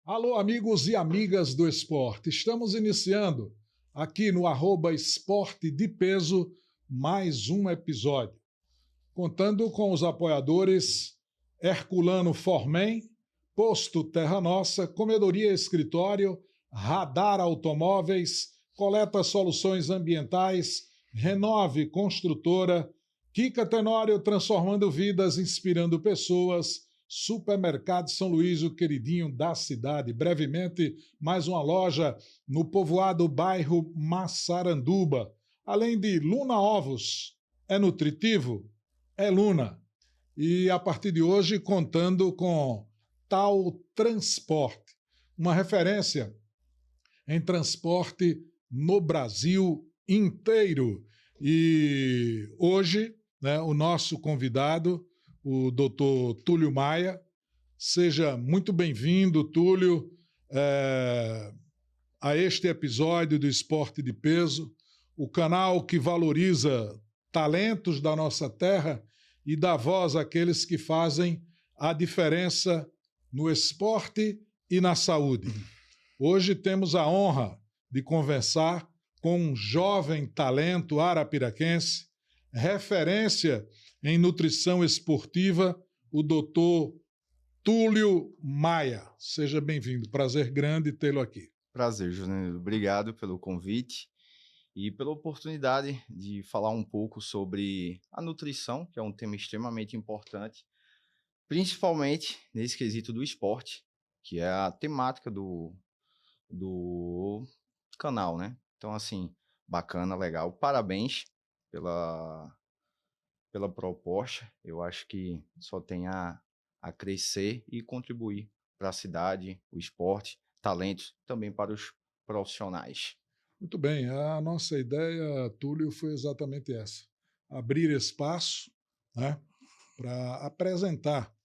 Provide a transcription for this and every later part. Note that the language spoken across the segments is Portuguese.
Alô, amigos e amigas do esporte. Estamos iniciando aqui no @esporte de peso mais um episódio, contando com os apoiadores Herculano Formen, Posto Terra Nossa, Comedoria Escritório, Radar Automóveis, Coleta Soluções Ambientais, Renove Construtora, Kika Tenório transformando vidas, inspirando pessoas, Supermercado São Luís, o queridinho da cidade. Brevemente, mais uma loja no povoado bairro Massaranduba. Além de Luna Ovos, é nutritivo? É Luna. E a partir de hoje, contando com Tal Transporte, uma referência em transporte no Brasil inteiro. E hoje, né, o nosso convidado, o doutor Túlio Maia. Seja muito bem-vindo, Túlio, a este episódio do Esporte de Peso, o canal que valoriza talentos da nossa terra e dá voz àqueles que fazem a diferença no esporte e na saúde. Hoje temos a honra de conversar com um jovem talento arapiraquense, referência em nutrição esportiva, o doutor Túlio Maia. Seja bem-vindo. Prazer grande tê-lo aqui. Prazer, Júnior. Obrigado pelo convite e pela oportunidade de falar um pouco sobre a nutrição, que é um tema extremamente importante, principalmente nesse quesito do esporte, que é a temática do canal, né? Então, assim, bacana, legal. Parabéns pela proposta. Eu acho que só tem a crescer e contribuir para a cidade, o esporte, talentos, também para os profissionais. Muito bem, a nossa ideia, Túlio, foi exatamente essa: abrir espaço, né, para apresentar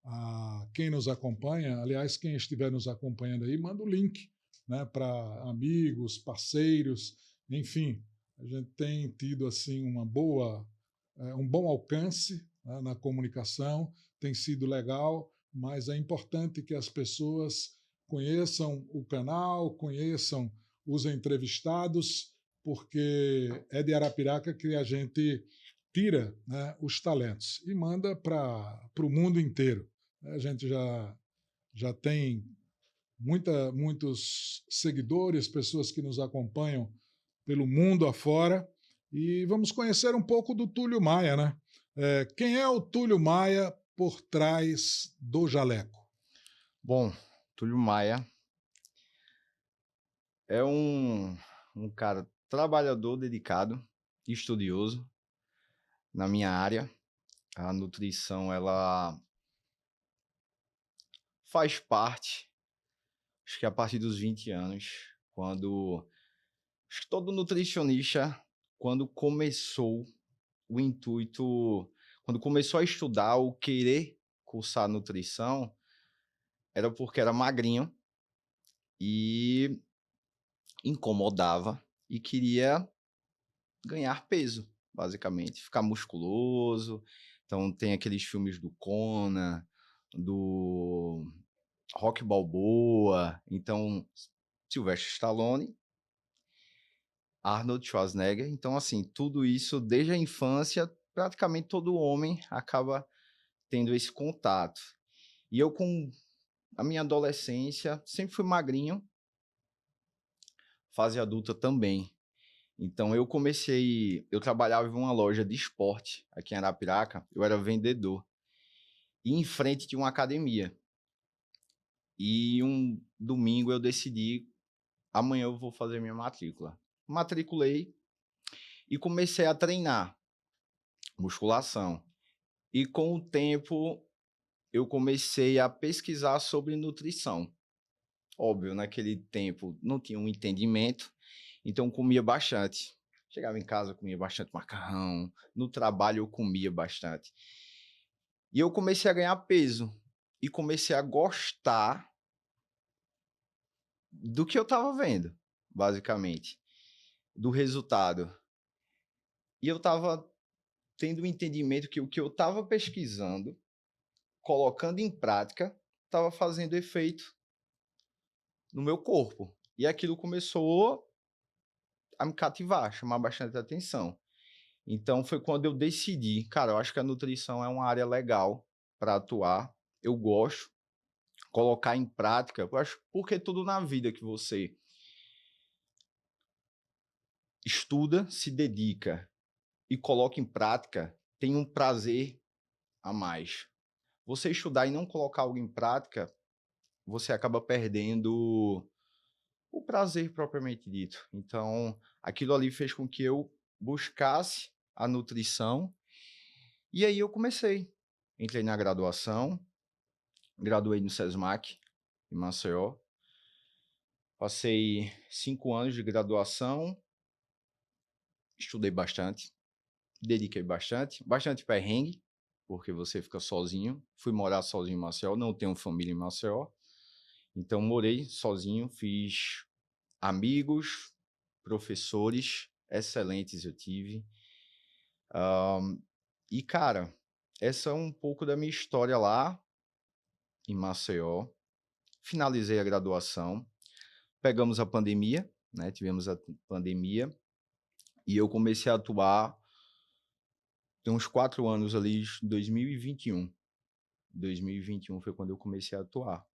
a quem nos acompanha. Aliás, quem estiver nos acompanhando aí, manda o link, né, para amigos, parceiros, enfim. A gente tem tido assim um bom alcance, né, na comunicação, tem sido legal, mas é importante que as pessoas conheçam o canal, conheçam os entrevistados, porque é de Arapiraca que a gente tira, né, os talentos e manda para o mundo inteiro. A gente já tem muitos seguidores, pessoas que nos acompanham pelo mundo afora. E vamos conhecer um pouco do Túlio Maia, né? Quem é o Túlio Maia por trás do jaleco? Bom, Túlio Maia é um cara trabalhador, dedicado, estudioso na minha área. A nutrição, ela faz parte, acho que a partir dos 20 anos, acho que todo nutricionista, quando começou o intuito, quando começou a estudar ou querer cursar nutrição, era porque era magrinho e incomodava e queria ganhar peso, basicamente, ficar musculoso. Então tem aqueles filmes do Conan, do Rocky Balboa, então Sylvester Stallone, Arnold Schwarzenegger. Então, assim, tudo isso desde a infância, praticamente todo homem acaba tendo esse contato. E eu, com a minha adolescência, sempre fui magrinho, fase adulta também. Então, eu trabalhava em uma loja de esporte aqui em Arapiraca, eu era vendedor, e em frente tinha uma academia. E um domingo eu decidi, amanhã eu vou fazer minha matrícula. Matriculei e comecei a treinar musculação. E com o tempo eu comecei a pesquisar sobre nutrição. Óbvio, naquele tempo não tinha um entendimento, então comia bastante. Chegava em casa, comia bastante macarrão, no trabalho eu comia bastante. E eu comecei a ganhar peso e comecei a gostar do que eu estava vendo, basicamente, do resultado. E eu estava tendo um entendimento que o que eu estava pesquisando, colocando em prática, estava fazendo efeito no meu corpo. E aquilo começou a me cativar, chamar bastante atenção. Então foi quando eu decidi, cara, eu acho que a nutrição é uma área legal para atuar. Eu gosto, colocar em prática, eu acho, porque tudo na vida que você estuda, se dedica e coloca em prática, tem um prazer a mais. Você estudar e não colocar algo em prática, você acaba perdendo o prazer propriamente dito. Então, aquilo ali fez com que eu buscasse a nutrição e aí eu comecei. Entrei na graduação, graduei no SESMAC, em Maceió. Passei 5 anos de graduação, estudei bastante, dediquei bastante perrengue, porque você fica sozinho. Fui morar sozinho em Maceió, não tenho família em Maceió. Então, morei sozinho, fiz amigos, professores excelentes eu tive. E, cara, essa é um pouco da minha história lá em Maceió. Finalizei a graduação, pegamos a pandemia, né? Tivemos a pandemia e eu comecei a atuar tem uns 4 anos ali, 2021. 2021 foi quando eu comecei a atuar.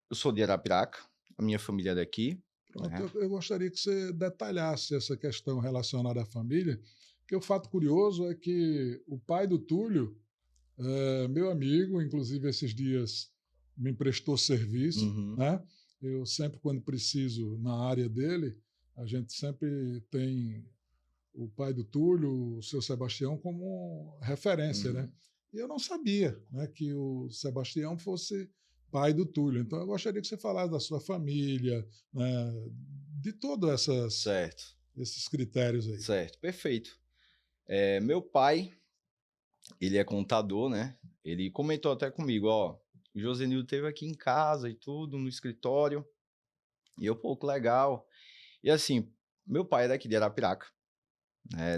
Eu sou de Arapiraca, a minha família é daqui. Pronto, Né? eu gostaria que você detalhasse essa questão relacionada à família, porque o fato curioso é que o pai do Túlio é meu amigo, inclusive esses dias me emprestou serviço, Uhum. né? Eu sempre, quando preciso, na área dele, a gente sempre tem o pai do Túlio, o seu Sebastião, como referência, né? E eu não sabia, né, que o Sebastião fosse pai do Túlio. Então eu gostaria que você falasse da sua família, né, de todos Certo, esses critérios aí. certo, perfeito. Meu pai, ele é contador, né? Ele comentou até comigo, ó, o Josenildo esteve aqui em casa e tudo, no escritório. E eu, pô, que legal. E assim, meu pai é daqui de Arapiraca.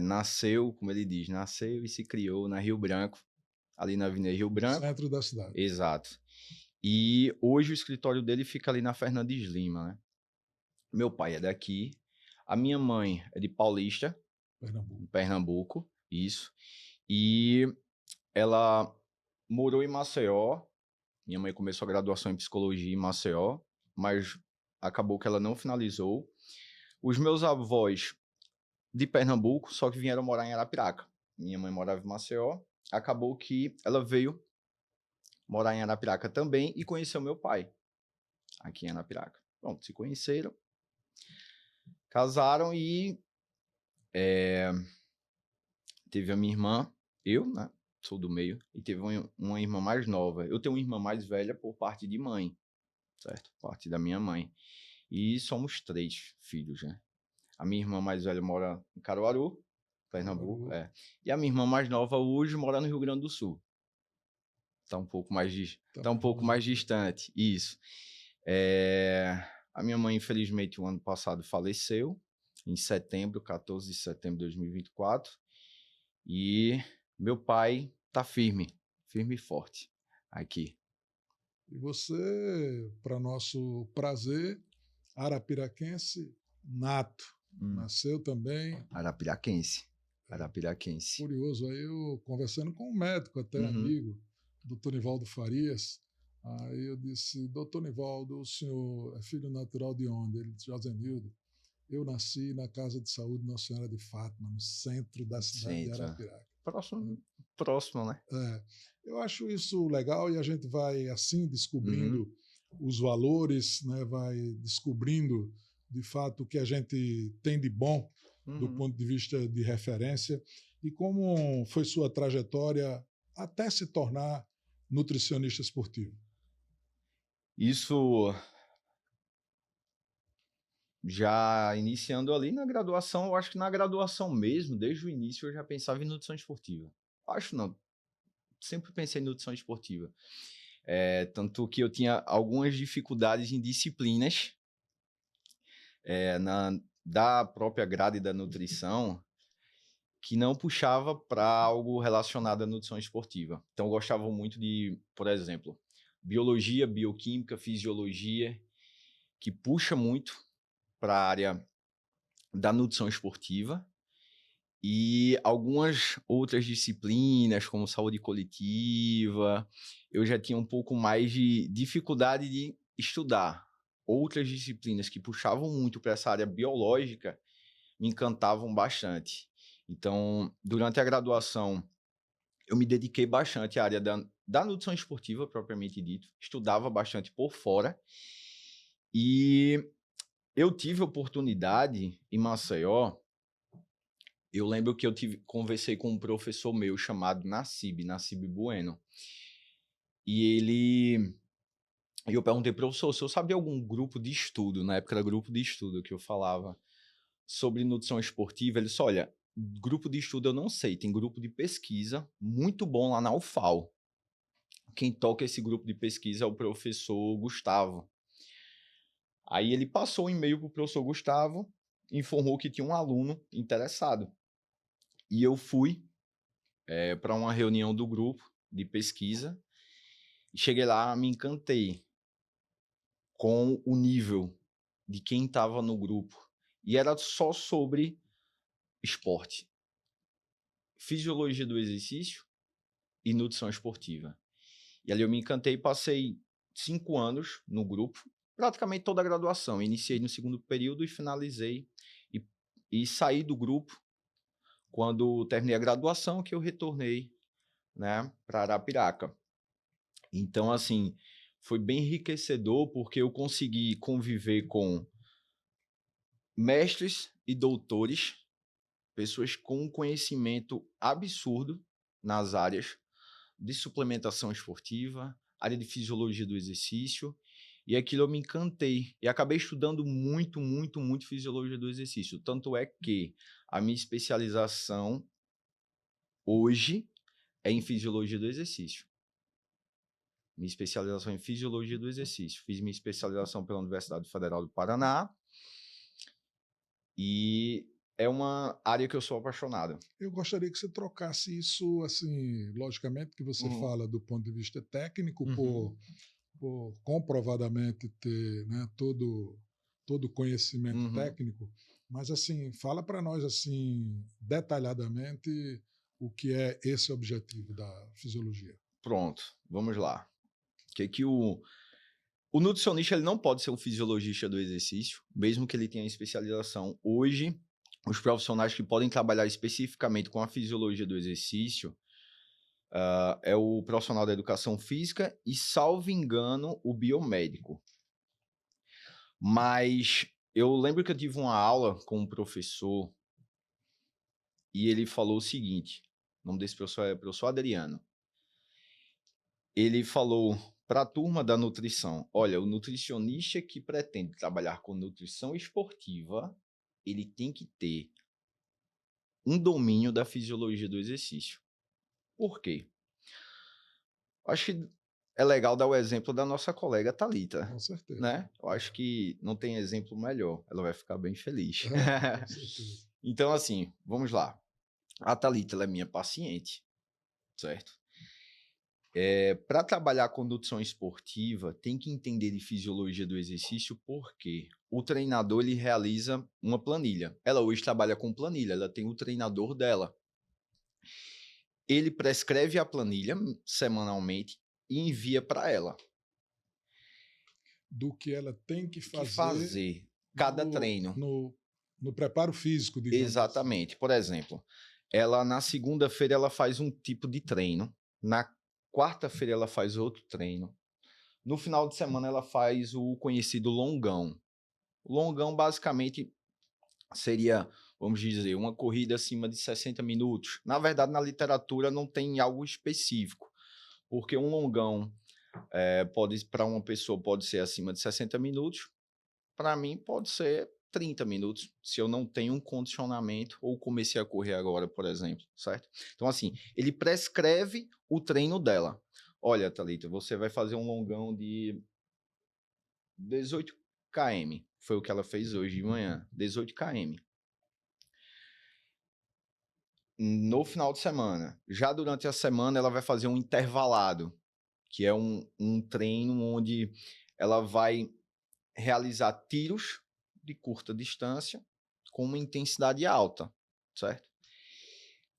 Nasceu, como ele diz, nasceu e se criou na Rio Branco, ali na Avenida Rio No Branco. centro da cidade. Exato. E hoje o escritório dele fica ali na Fernandes Lima, né? Meu pai é daqui, a minha mãe é de Paulista, Pernambuco, isso. E ela morou em Maceió. Minha mãe começou a graduação em psicologia em Maceió, mas acabou que ela não finalizou. Os meus avós de Pernambuco, só que vieram morar em Arapiraca. Minha mãe morava em Maceió, acabou que ela veio morar em Arapiraca também e conheceu meu pai aqui em Arapiraca. Pronto, se conheceram, casaram e teve a minha irmã, eu, né, sou do meio, e teve uma irmã mais nova. Eu tenho uma irmã mais velha por parte de mãe, certo? Por parte da minha mãe. E somos 3 filhos, né? A minha irmã mais velha mora em Caruaru, Pernambuco, E a minha irmã mais nova hoje mora no Rio Grande do Sul. Tá um pouco mais distante, isso. A minha mãe, infelizmente, o ano passado faleceu, em setembro, 14 de setembro de 2024. E meu pai tá firme e forte aqui. E você, para nosso prazer, arapiraquense nato, nasceu também. Arapiraquense. Curioso, aí eu conversando com um médico, até amigo, doutor Nivaldo Farias, aí eu disse, doutor Nivaldo, o senhor é filho natural de onde? Ele disse, Josenildo, eu nasci na Casa de Saúde Nossa Senhora de Fátima, no centro da cidade de Arapiraca. Próximo, né? Eu acho isso legal e a gente vai assim descobrindo os valores, né? Vai descobrindo de fato o que a gente tem de bom do ponto de vista de referência e como foi sua trajetória até se tornar nutricionista esportivo. Isso já iniciando ali na graduação, eu acho que na graduação mesmo, desde o início eu já pensava em nutrição esportiva. Acho não, sempre pensei em nutrição esportiva. Tanto que eu tinha algumas dificuldades em disciplinas da própria grade da nutrição que não puxava para algo relacionado à nutrição esportiva. Então eu gostava muito de, por exemplo, biologia, bioquímica, fisiologia, que puxa muito para a área da nutrição esportiva e algumas outras disciplinas, como saúde coletiva, eu já tinha um pouco mais de dificuldade de estudar. Outras disciplinas que puxavam muito para essa área biológica me encantavam bastante. Então, durante a graduação, eu me dediquei bastante à área da nutrição esportiva, propriamente dito. Estudava bastante por fora. E eu tive oportunidade em Maceió. Eu lembro que conversei com um professor meu chamado Nassib Bueno. E eu perguntei, professor, se eu sabia algum grupo de estudo, na época era grupo de estudo que eu falava, sobre nutrição esportiva. Ele disse, olha, grupo de estudo eu não sei, tem grupo de pesquisa muito bom lá na UFAL. Quem toca esse grupo de pesquisa é o professor Gustavo. Aí ele passou um e-mail para o professor Gustavo, informou que tinha um aluno interessado. E eu fui para uma reunião do grupo de pesquisa e cheguei lá, me encantei com o nível de quem estava no grupo. E era só sobre esporte, fisiologia do exercício e nutrição esportiva. E ali eu me encantei e passei 5 anos no grupo, praticamente toda a graduação. Iniciei no segundo período e finalizei. E saí do grupo quando terminei a graduação, que eu retornei, né, para Arapiraca. Então, assim, foi bem enriquecedor porque eu consegui conviver com mestres e doutores, pessoas com um conhecimento absurdo nas áreas de suplementação esportiva, área de fisiologia do exercício, e aquilo eu me encantei. E acabei estudando muito, muito, muito fisiologia do exercício. Tanto é que a minha especialização hoje é em fisiologia do exercício. Minha especialização em fisiologia do exercício. Fiz minha especialização pela Universidade Federal do Paraná. E é uma área que eu sou apaixonado. Eu gostaria que você trocasse isso, assim, logicamente que você fala do ponto de vista técnico, por comprovadamente ter, né, todo o conhecimento técnico, mas assim, fala para nós assim detalhadamente o que é esse objetivo da fisiologia. Pronto, vamos lá. O nutricionista ele não pode ser um fisiologista do exercício, mesmo que ele tenha especialização. Hoje, os profissionais que podem trabalhar especificamente com a fisiologia do exercício é o profissional da educação física e, salvo engano, o biomédico. Mas eu lembro que eu tive uma aula com um professor e ele falou o seguinte, o nome desse professor é o professor Adriano. Ele falou para a turma da nutrição, olha, o nutricionista que pretende trabalhar com nutrição esportiva, ele tem que ter um domínio da fisiologia do exercício. Por quê? Acho que é legal dar o exemplo da nossa colega Thalita. Com certeza. Né? Eu acho que não tem exemplo melhor. Ela vai ficar bem feliz. Com certeza. Então, assim, vamos lá. A Thalita, ela é minha paciente, certo? Para trabalhar com condução esportiva, tem que entender de fisiologia do exercício, porque o treinador ele realiza uma planilha. Ela hoje trabalha com planilha, ela tem o treinador dela. Ele prescreve a planilha semanalmente e envia para ela. Do que ela tem que fazer, cada treino. No preparo físico, digamos. Exatamente. Assim. Por exemplo, ela na segunda-feira ela faz um tipo de treino, na quarta-feira ela faz outro treino, no final de semana ela faz o conhecido longão. O longão basicamente seria, vamos dizer, uma corrida acima de 60 minutos. Na verdade, na literatura não tem algo específico, porque um longão para uma pessoa pode ser acima de 60 minutos, para mim pode ser 30 minutos, se eu não tenho um condicionamento ou comecei a correr agora, por exemplo, certo? Então, assim, ele prescreve o treino dela. Olha, Thalita, você vai fazer um longão de 18 km. Foi o que ela fez hoje de manhã, 18 km. No final de semana. Já durante a semana, ela vai fazer um intervalado, que é um treino onde ela vai realizar tiros de curta distância com uma intensidade alta, certo?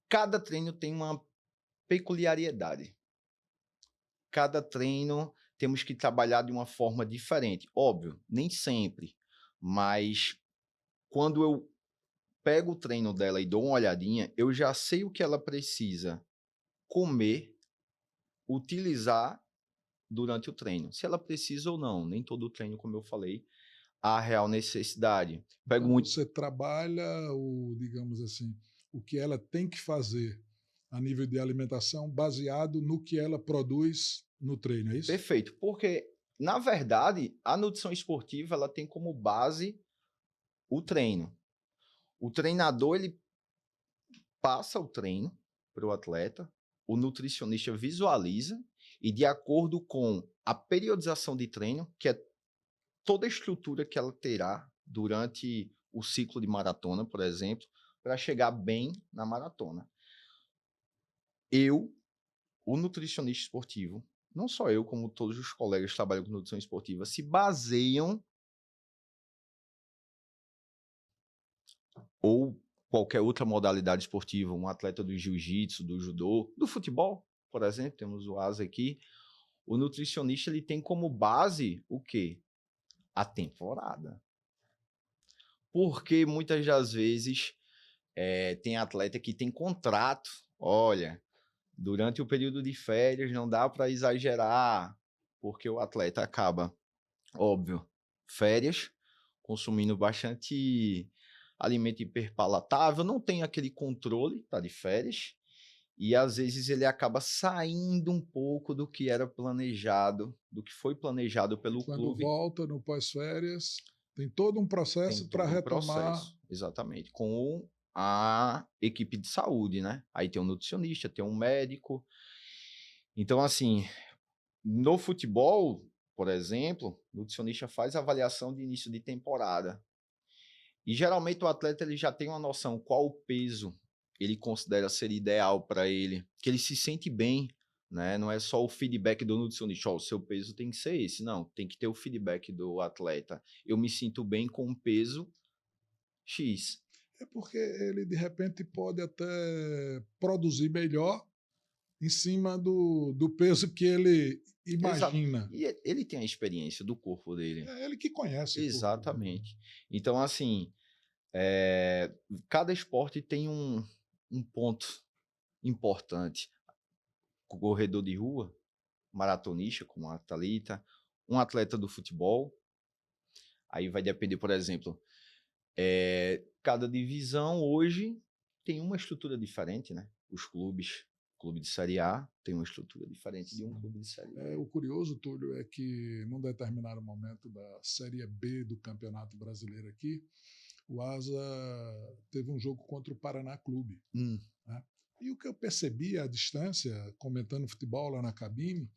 Cada treino tem uma peculiaridade. Cada treino temos que trabalhar de uma forma diferente. Óbvio, nem sempre, mas quando eu pego o treino dela e dou uma olhadinha, eu já sei o que ela precisa comer, utilizar durante o treino. Se ela precisa ou não, nem todo treino, como eu falei, há real necessidade. Pego Então, muito. você trabalha, digamos assim, o que ela tem que fazer a nível de alimentação baseado no que ela produz no treino, é isso? Perfeito, porque, na verdade, a nutrição esportiva ela tem como base o treino. O treinador, ele passa o treino para o atleta, o nutricionista visualiza e, de acordo com a periodização de treino, que é toda a estrutura que ela terá durante o ciclo de maratona, por exemplo, para chegar bem na maratona. O nutricionista esportivo, não só eu, como todos os colegas que trabalham com nutrição esportiva, se baseiam ou qualquer outra modalidade esportiva, um atleta do jiu-jitsu, do judô, do futebol, por exemplo, temos o Asa aqui, o nutricionista ele tem como base o quê? A temporada. Porque muitas das vezes tem atleta que tem contrato, olha, durante o período de férias não dá para exagerar, porque o atleta acaba, óbvio, férias, consumindo bastante alimento hiperpalatável, não tem aquele controle, tá de férias, e às vezes ele acaba saindo um pouco do que era planejado, do que foi planejado E pelo quando clube. volta no pós-férias, tem todo um Tem processo para todo um retomar. processo, exatamente, com a equipe de saúde, né? Aí tem um nutricionista, tem um médico. Então, assim, no futebol, por exemplo, o nutricionista faz a avaliação de início de temporada. E geralmente o atleta ele já tem uma noção qual o peso ele considera ser ideal para ele, que ele se sente bem, né? Não é só o feedback do nutricionista, o seu peso tem que ser esse, não, tem que ter o feedback do atleta. Eu me sinto bem com o peso X. É porque ele, de repente, pode até produzir melhor em cima do peso que ele Exato. imagina. E ele tem a experiência do corpo dele. É ele que conhece o corpo dele, né? Exatamente. Então, assim, cada esporte tem um ponto importante. Corredor de rua, maratonista, como a Thalita, um atleta do futebol. Aí vai depender, por exemplo, cada divisão hoje tem uma estrutura diferente, né? Os clubes, clube de Série A tem uma estrutura diferente de um clube de Série B. O curioso, Túlio, é que num determinado momento da Série B do Campeonato Brasileiro aqui, o Asa teve um jogo contra o Paraná Clube. Né? E o que eu percebi à distância, comentando futebol lá na cabine,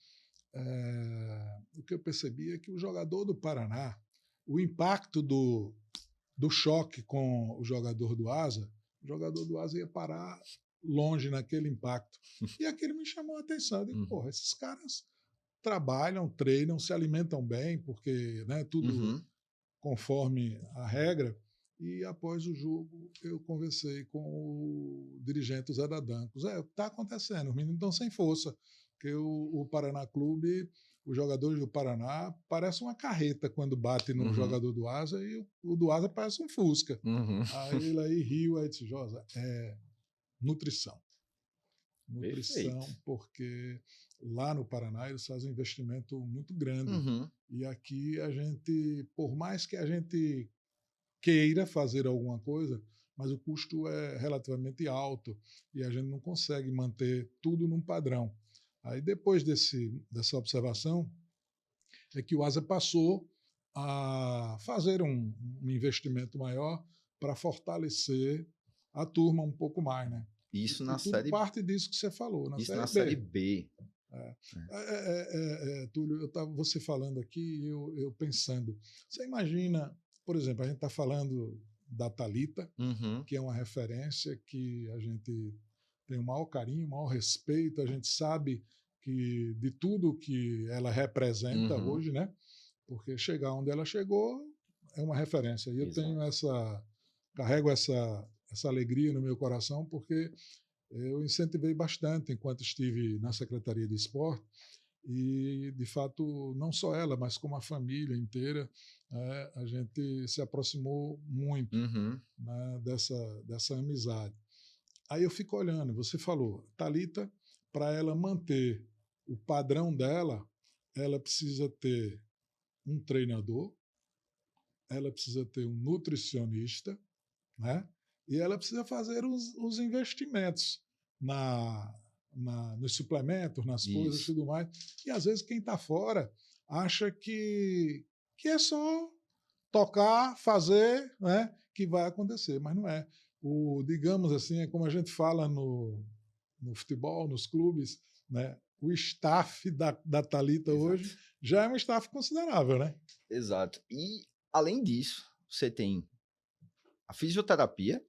o que eu percebi é que o jogador do Paraná, o impacto do choque com o jogador do Asa ia parar longe naquele impacto. E aquilo me chamou a atenção. Eu digo, porra, esses caras trabalham, treinam, se alimentam bem, porque né, tudo conforme a regra. E após o jogo, eu conversei com o dirigente Zé da Dancos. Está acontecendo, os meninos estão sem força, porque o Paraná Clube, os jogadores do Paraná, parece uma carreta quando bate no jogador do Asa, e o do Asa parece um Fusca. Aí ele aí riu, aí disse, Josa, nutrição. Nutrição, Perfeito. porque lá no Paraná eles fazem um investimento muito grande. E aqui a gente, por mais que a gente queira fazer alguma coisa, mas o custo é relativamente alto e a gente não consegue manter tudo num padrão. Aí depois dessa observação é que o Asa passou a fazer um investimento maior para fortalecer a turma um pouco mais, né? Isso E na tudo série parte disso que você falou, na Isso série na B. série B. Túlio, você falando aqui, eu pensando. Você imagina, por exemplo, a gente está falando da Thalita, que é uma referência que a gente tem o maior carinho, o maior respeito, a gente sabe que de tudo que ela representa hoje, né? porque chegar onde ela chegou é uma referência. E eu Exato. tenho carrego essa alegria no meu coração, porque eu incentivei bastante enquanto estive na Secretaria de Esporte, e, de fato, não só ela, mas como a família inteira, a gente se aproximou muito, Uhum. né, dessa amizade. Aí eu fico olhando, você falou, Thalita, para ela manter o padrão dela, ela precisa ter um treinador, ela precisa ter um nutricionista, né? E ela precisa fazer os investimentos nos suplementos, nas coisas e Isso. tudo mais. E às vezes quem está fora acha que é só tocar, fazer, né, que vai acontecer, mas não é. Digamos assim, é como a gente fala no futebol, nos clubes, né? O staff da Thalita hoje Exato. já é um staff considerável, né? Exato. E, além disso, você tem a fisioterapia.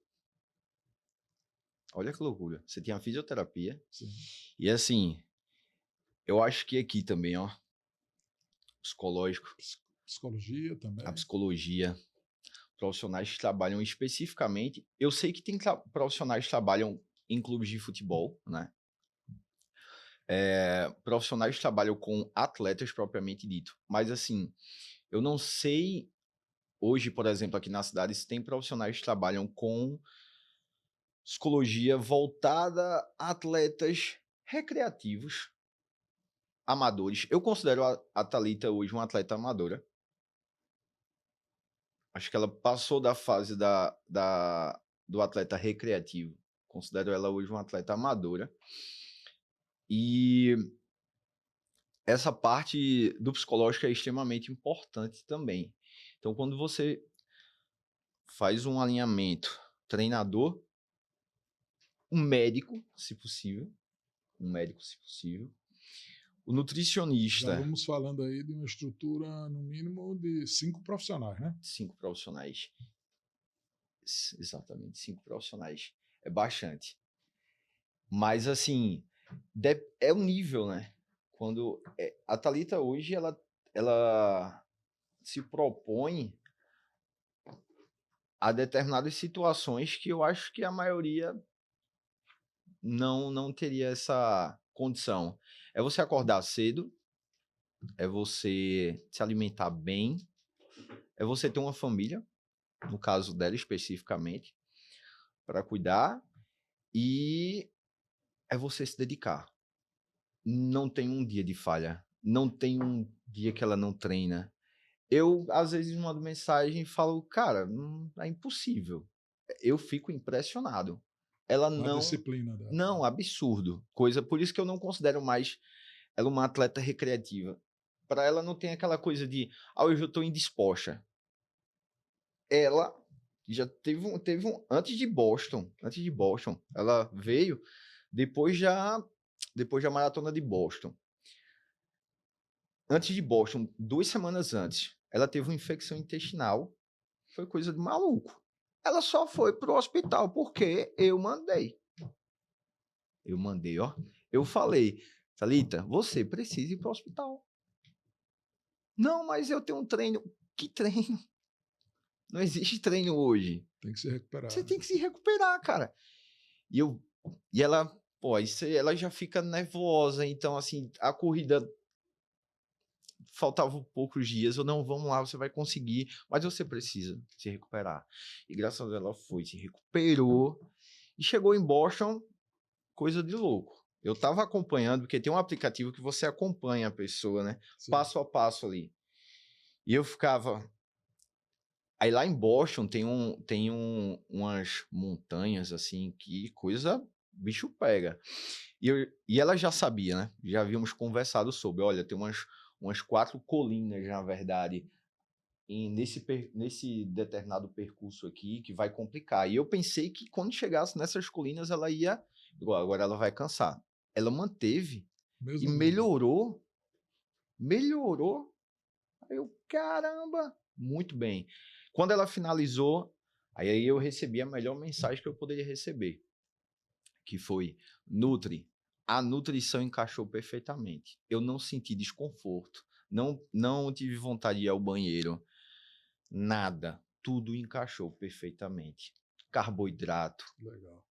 Olha que loucura. Você tem a fisioterapia. Sim. E, assim, eu acho que aqui também, ó, psicológico, Psicologia a também. psicologia, profissionais que trabalham especificamente. Eu sei que tem profissionais que trabalham em clubes de futebol, né? Profissionais que trabalham com atletas propriamente dito. Mas, assim, eu não sei hoje, por exemplo, aqui na cidade, se tem profissionais que trabalham com psicologia voltada a atletas recreativos, amadores. Eu considero a Thalita hoje uma atleta amadora. Acho que ela passou da fase do atleta recreativo. Considero ela hoje uma atleta amadora. E essa parte do psicológico é extremamente importante também. Então, quando você faz um alinhamento treinador, um médico, se possível, o Já nutricionista, vamos falando aí de uma estrutura, no mínimo, de 5 profissionais, né? 5 profissionais. Exatamente, 5 profissionais. É bastante. Mas, assim, é o nível, né? Quando a Thalita hoje, ela se propõe a determinadas situações que eu acho que a maioria não teria essa condição. É você acordar cedo, é você se alimentar bem, é você ter uma família, no caso dela especificamente, para cuidar, e é você se dedicar. Não tem um dia de falha, não tem um dia que ela não treina. Eu, às vezes, mando mensagem e falo, cara, é impossível. Eu fico impressionado. Ela Com a disciplina dela. não, absurdo. Coisa, por isso que eu não considero mais ela uma atleta recreativa. Para ela não tem aquela coisa de, hoje eu estou indisposta. Ela já teve um antes de Boston, ela veio depois da maratona de Boston. Antes de Boston, 2 semanas antes, ela teve uma infecção intestinal, foi coisa de maluco. Ela só foi pro hospital porque eu mandei. Ó. Eu falei, Thalita, você precisa ir pro hospital. Não, mas eu tenho um treino. Que treino? Não existe treino hoje. Tem que se recuperar. Você tem que se recuperar, cara. E ela, pô, ela já fica nervosa, então assim, a corrida faltavam poucos dias, eu não, vamos lá, você vai conseguir, mas você precisa se recuperar. E graças a Deus ela foi, se recuperou e chegou em Boston, coisa de louco. Eu tava acompanhando, porque tem um aplicativo que você acompanha a pessoa, né? Sim. Passo a passo ali. E eu ficava. Aí lá em Boston tem umas montanhas assim que coisa bicho pega. E ela já sabia, né? Já havíamos conversado sobre, olha, tem umas 4 colinas, na verdade, nesse determinado percurso aqui que vai complicar. E eu pensei que quando chegasse nessas colinas ela ia, igual, agora ela vai cansar. Ela manteve e Mesmo nível. melhorou. Aí eu, caramba, muito bem. Quando ela finalizou, aí eu recebi a melhor mensagem que eu poderia receber, que foi, Nutri, a nutrição encaixou perfeitamente. Eu não senti desconforto Não tive vontade de ir ao banheiro. Nada. Tudo encaixou perfeitamente. Carboidrato, Legal.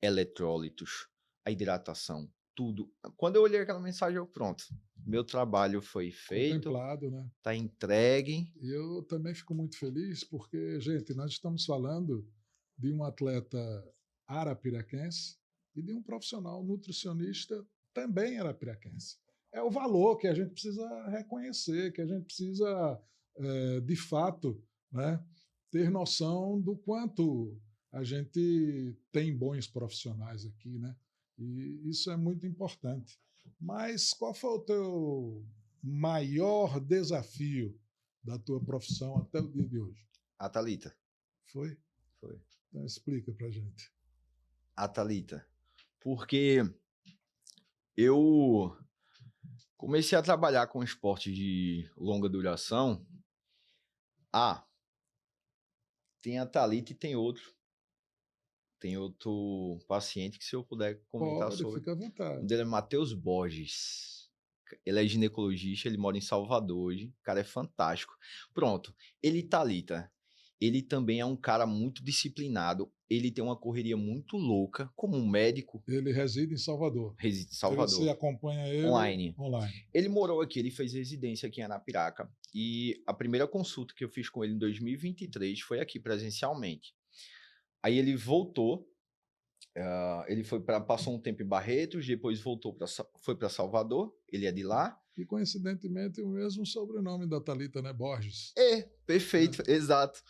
eletrólitos, a hidratação, tudo. Quando eu olhei aquela mensagem, eu pronto. Meu trabalho foi feito, Contemplado, né? tá entregue. E eu também fico muito feliz porque, gente, nós estamos falando de um atleta arapiraquense e de um profissional nutricionista também arapiraquense. É o valor que a gente precisa reconhecer, que a gente precisa, de fato, né, ter noção do quanto a gente tem bons profissionais aqui, né? E isso é muito importante. Mas qual foi o teu maior desafio da tua profissão até o dia de hoje? A Thalita. Foi? Foi. Então explica pra gente. A Thalita. Porque eu comecei a trabalhar com esporte de longa duração. Tem a Thalita e tem outro. Tem outro paciente que, se eu puder comentar Pode, sobre. fica à O vontade. dele é Matheus Borges. Ele é ginecologista, ele mora em Salvador hoje. O cara é fantástico. Pronto. Ele, Thalita, ele também é um cara muito disciplinado. Ele tem uma correria muito louca, como um médico. Ele reside em Salvador. Reside em Você Salvador. acompanha ele Online. online. Ele morou aqui, ele fez residência aqui em Arapiraca. E a primeira consulta que eu fiz com ele em 2023 foi aqui, presencialmente. Aí ele voltou. Ele passou um tempo em Barretos, depois foi para Salvador, ele é de lá. E coincidentemente o mesmo sobrenome da Thalita, né? Borges. Perfeito, exato.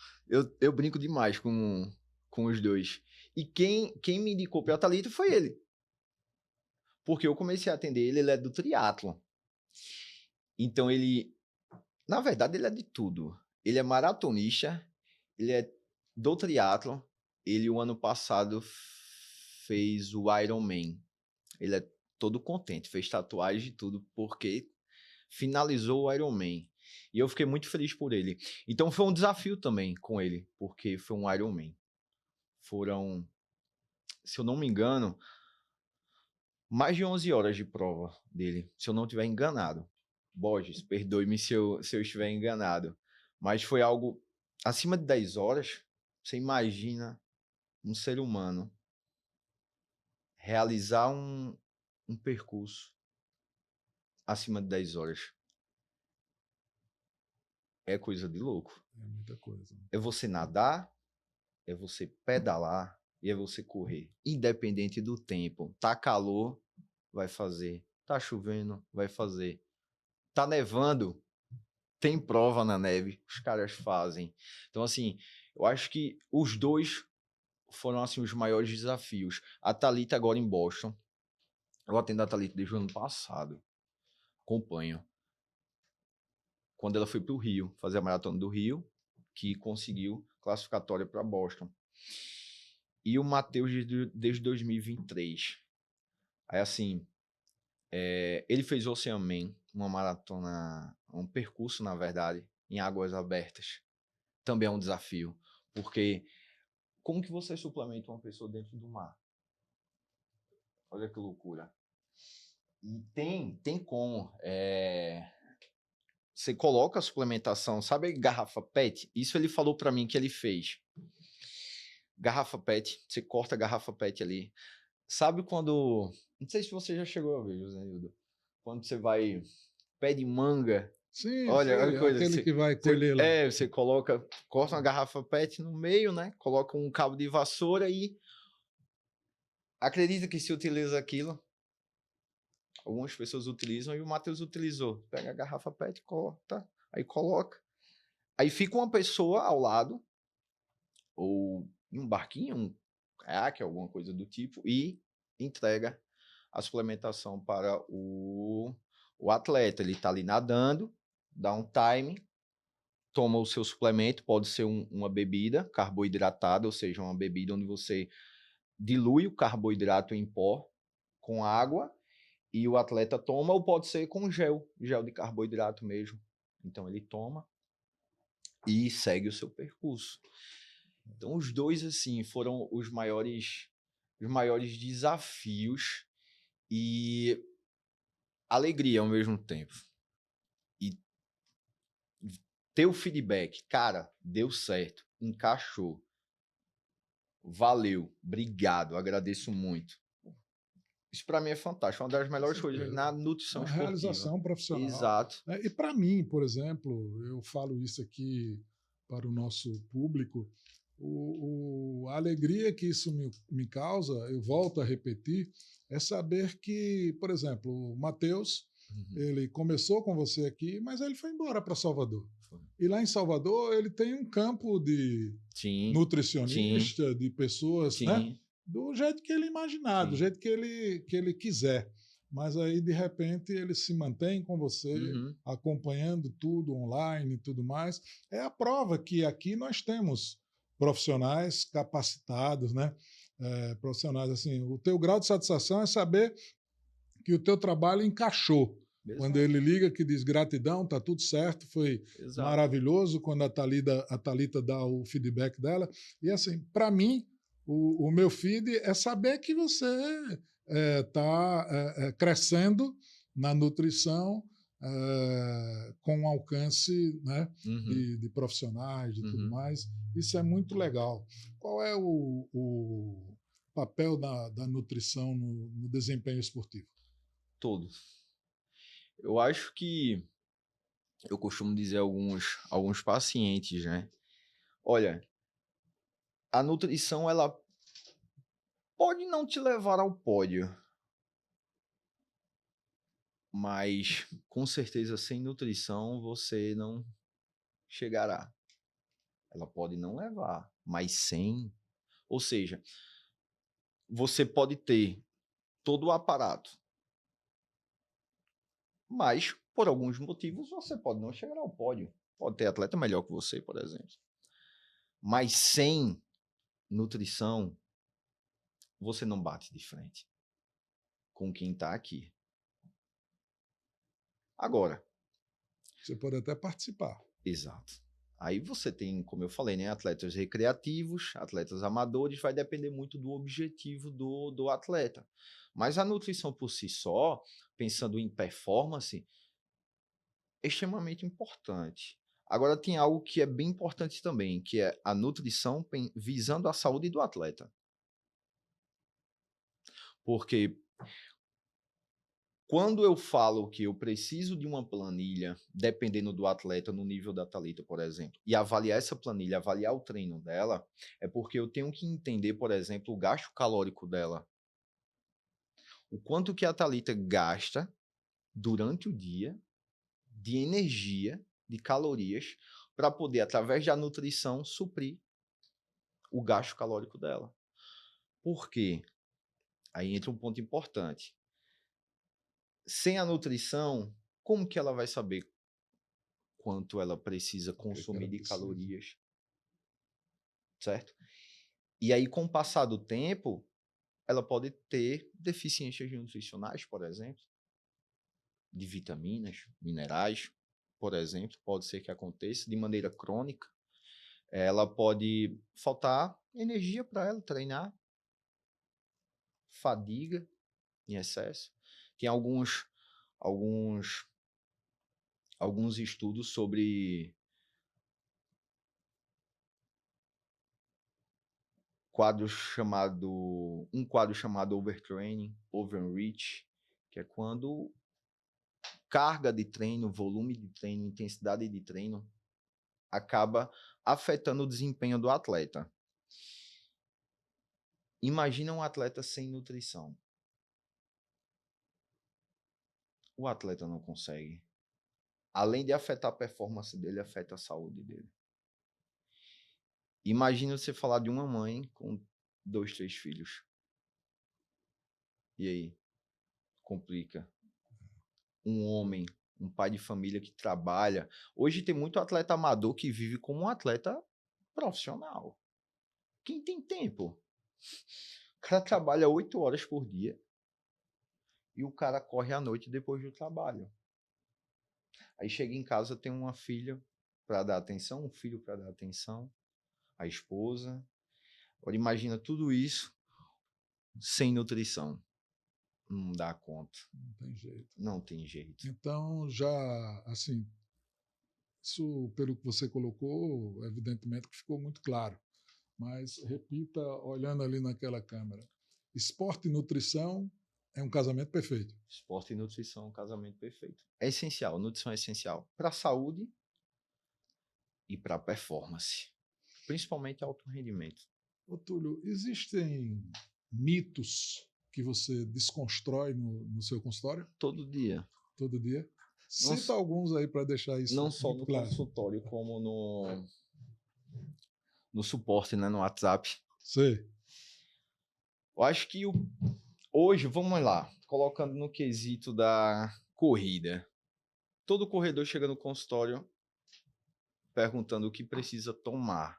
Eu brinco demais com os dois. E quem me indicou para a Thalita foi ele. Porque eu comecei a atender ele é do triatlon. Então na verdade, ele é de tudo. Ele é maratonista, ele é do triatlon. Ele, o ano passado, fez o Ironman. Ele é todo contente, fez tatuagem e tudo, porque finalizou o Ironman. E eu fiquei muito feliz por ele. Então foi um desafio também com ele, porque foi um Ironman. Foram, se eu não me engano, mais de 11 horas de prova dele, se eu não estiver enganado. Borges, perdoe-me se eu estiver enganado. Mas foi algo acima de 10 horas. Você imagina um ser humano realizar um percurso acima de 10 horas. É coisa de louco. É muita coisa. É você nadar, é você pedalar e é você correr. Independente do tempo. Tá calor, vai fazer. Tá chovendo, vai fazer. Tá nevando, tem prova na neve, os caras fazem. Então, assim, eu acho que os dois foram, assim, os maiores desafios. A Thalita agora em Boston. Eu atendo a Thalita desde o ano passado. Acompanho. Quando ela foi para o Rio, fazer a maratona do Rio, que conseguiu classificatória para Boston. E o Matheus desde 2023. Aí, assim, ele fez o Oceanman, uma maratona, um percurso, na verdade, em águas abertas. Também é um desafio, porque como que você suplementa uma pessoa dentro do mar? Olha que loucura. E tem como. Você coloca a suplementação, sabe a garrafa PET? Isso ele falou para mim que ele fez. Garrafa PET, você corta a garrafa PET ali. Sabe quando... Não sei se você já chegou a ver, José Hildo. Quando você vai... Pé de manga. Sim, Olha a coisa. aquele que vai colher lá. Você corta uma garrafa PET no meio, né? Coloca um cabo de vassoura e... Acredita que se utiliza aquilo? Algumas pessoas utilizam e o Matheus utilizou. Pega a garrafa PET, corta, aí coloca. Aí fica uma pessoa ao lado, ou em um barquinho, um caiaque, alguma coisa do tipo, e entrega a suplementação para o atleta. Ele está ali nadando, dá um time, toma o seu suplemento, pode ser uma bebida carboidratada, ou seja, uma bebida onde você dilui o carboidrato em pó com água, e o atleta toma, ou pode ser com gel de carboidrato mesmo. Então ele toma e segue o seu percurso. Então os dois, assim, foram os maiores desafios e alegria ao mesmo tempo. E Ter o feedback, cara, deu certo, encaixou, valeu, obrigado, agradeço muito. Isso para mim é fantástico, uma das melhores coisas na nutrição Uma esportiva. realização profissional. Exato. Né? E para mim, por exemplo, eu falo isso aqui para o nosso público, a alegria que isso me causa, eu volto a repetir, é saber que, por exemplo, o Matheus, ele começou com você aqui, mas ele foi embora para Salvador. E lá em Salvador ele tem um campo de nutricionista, de pessoas, né? Do jeito que ele imaginar, do jeito que ele quiser. Mas aí, de repente, ele se mantém com você, acompanhando tudo online e tudo mais. É a prova que aqui nós temos profissionais capacitados, né? Profissionais assim, o teu grau de satisfação é saber que o teu trabalho encaixou. Exato. Quando ele liga que diz gratidão, tá tudo certo, foi maravilhoso. Quando a Thalita dá o feedback dela. E assim, para mim, o meu feed é saber que você está crescendo na nutrição com um alcance, né, de profissionais, de tudo mais. Isso é muito legal. Qual é o papel da nutrição no desempenho esportivo? Todos. Eu acho que eu costumo dizer a alguns pacientes, né? Olha, a nutrição, ela pode não te levar ao pódio, mas com certeza sem nutrição você não chegará. Ela pode não levar, mas sem. Ou seja, você pode ter todo o aparato, mas por alguns motivos você pode não chegar ao pódio. Pode ter atleta melhor que você, por exemplo. Mas sem nutrição, você não bate de frente com quem está aqui. Agora. Você pode até participar. Exato. Aí você tem, como eu falei, né, atletas recreativos, atletas amadores, vai depender muito do objetivo do atleta. Mas a nutrição por si só, pensando em performance, é extremamente importante. Agora tem algo que é bem importante também, que é a nutrição visando a saúde do atleta. Porque quando eu falo que eu preciso de uma planilha, dependendo do atleta, no nível da Thalita, por exemplo, e avaliar essa planilha, avaliar o treino dela, é porque eu tenho que entender, por exemplo, o gasto calórico dela. O quanto que a Thalita gasta durante o dia de energia, de calorias, para poder, através da nutrição, suprir o gasto calórico dela. Por quê? Aí entra um ponto importante. Sem a nutrição, como que ela vai saber quanto ela precisa consumir de calorias? Certo? E aí, com o passar do tempo, ela pode ter deficiências nutricionais, por exemplo, de vitaminas, minerais, por exemplo, pode ser que aconteça de maneira crônica. Ela pode faltar energia para ela treinar, fadiga em excesso. Tem alguns estudos sobre um quadro chamado overtraining, overreach, que é quando carga de treino, volume de treino, intensidade de treino acaba afetando o desempenho do atleta. Imagina um atleta sem nutrição. O atleta não consegue. Além de afetar a performance dele, afeta a saúde dele. Imagina você falar de uma mãe com 2, 3 filhos. E aí? Complica. Um homem, um pai de família que trabalha. Hoje tem muito atleta amador que vive como um atleta profissional. Quem tem tempo? O cara trabalha 8 horas por dia e o cara corre à noite depois do trabalho. Aí chega em casa, tem uma filha para dar atenção, um filho para dar atenção, a esposa. Agora imagina tudo isso sem nutrição. Não dá conta. Não tem jeito. Não tem jeito. Então, já, assim, Isso, pelo que você colocou, evidentemente que ficou muito claro. Mas repita, olhando ali naquela câmera. Esporte e nutrição é um casamento perfeito. Esporte e nutrição, um casamento perfeito. É essencial, nutrição é essencial para a saúde e para a performance, principalmente alto rendimento. Ô, Túlio, existem mitos que você desconstrói no seu consultório? Todo dia. Todo dia? Não, Cita alguns aí para deixar isso não só muito no claro. consultório, como no suporte, né, no WhatsApp. Sei. Eu acho que hoje, vamos lá, colocando no quesito da corrida. Todo corredor chega no consultório perguntando o que precisa tomar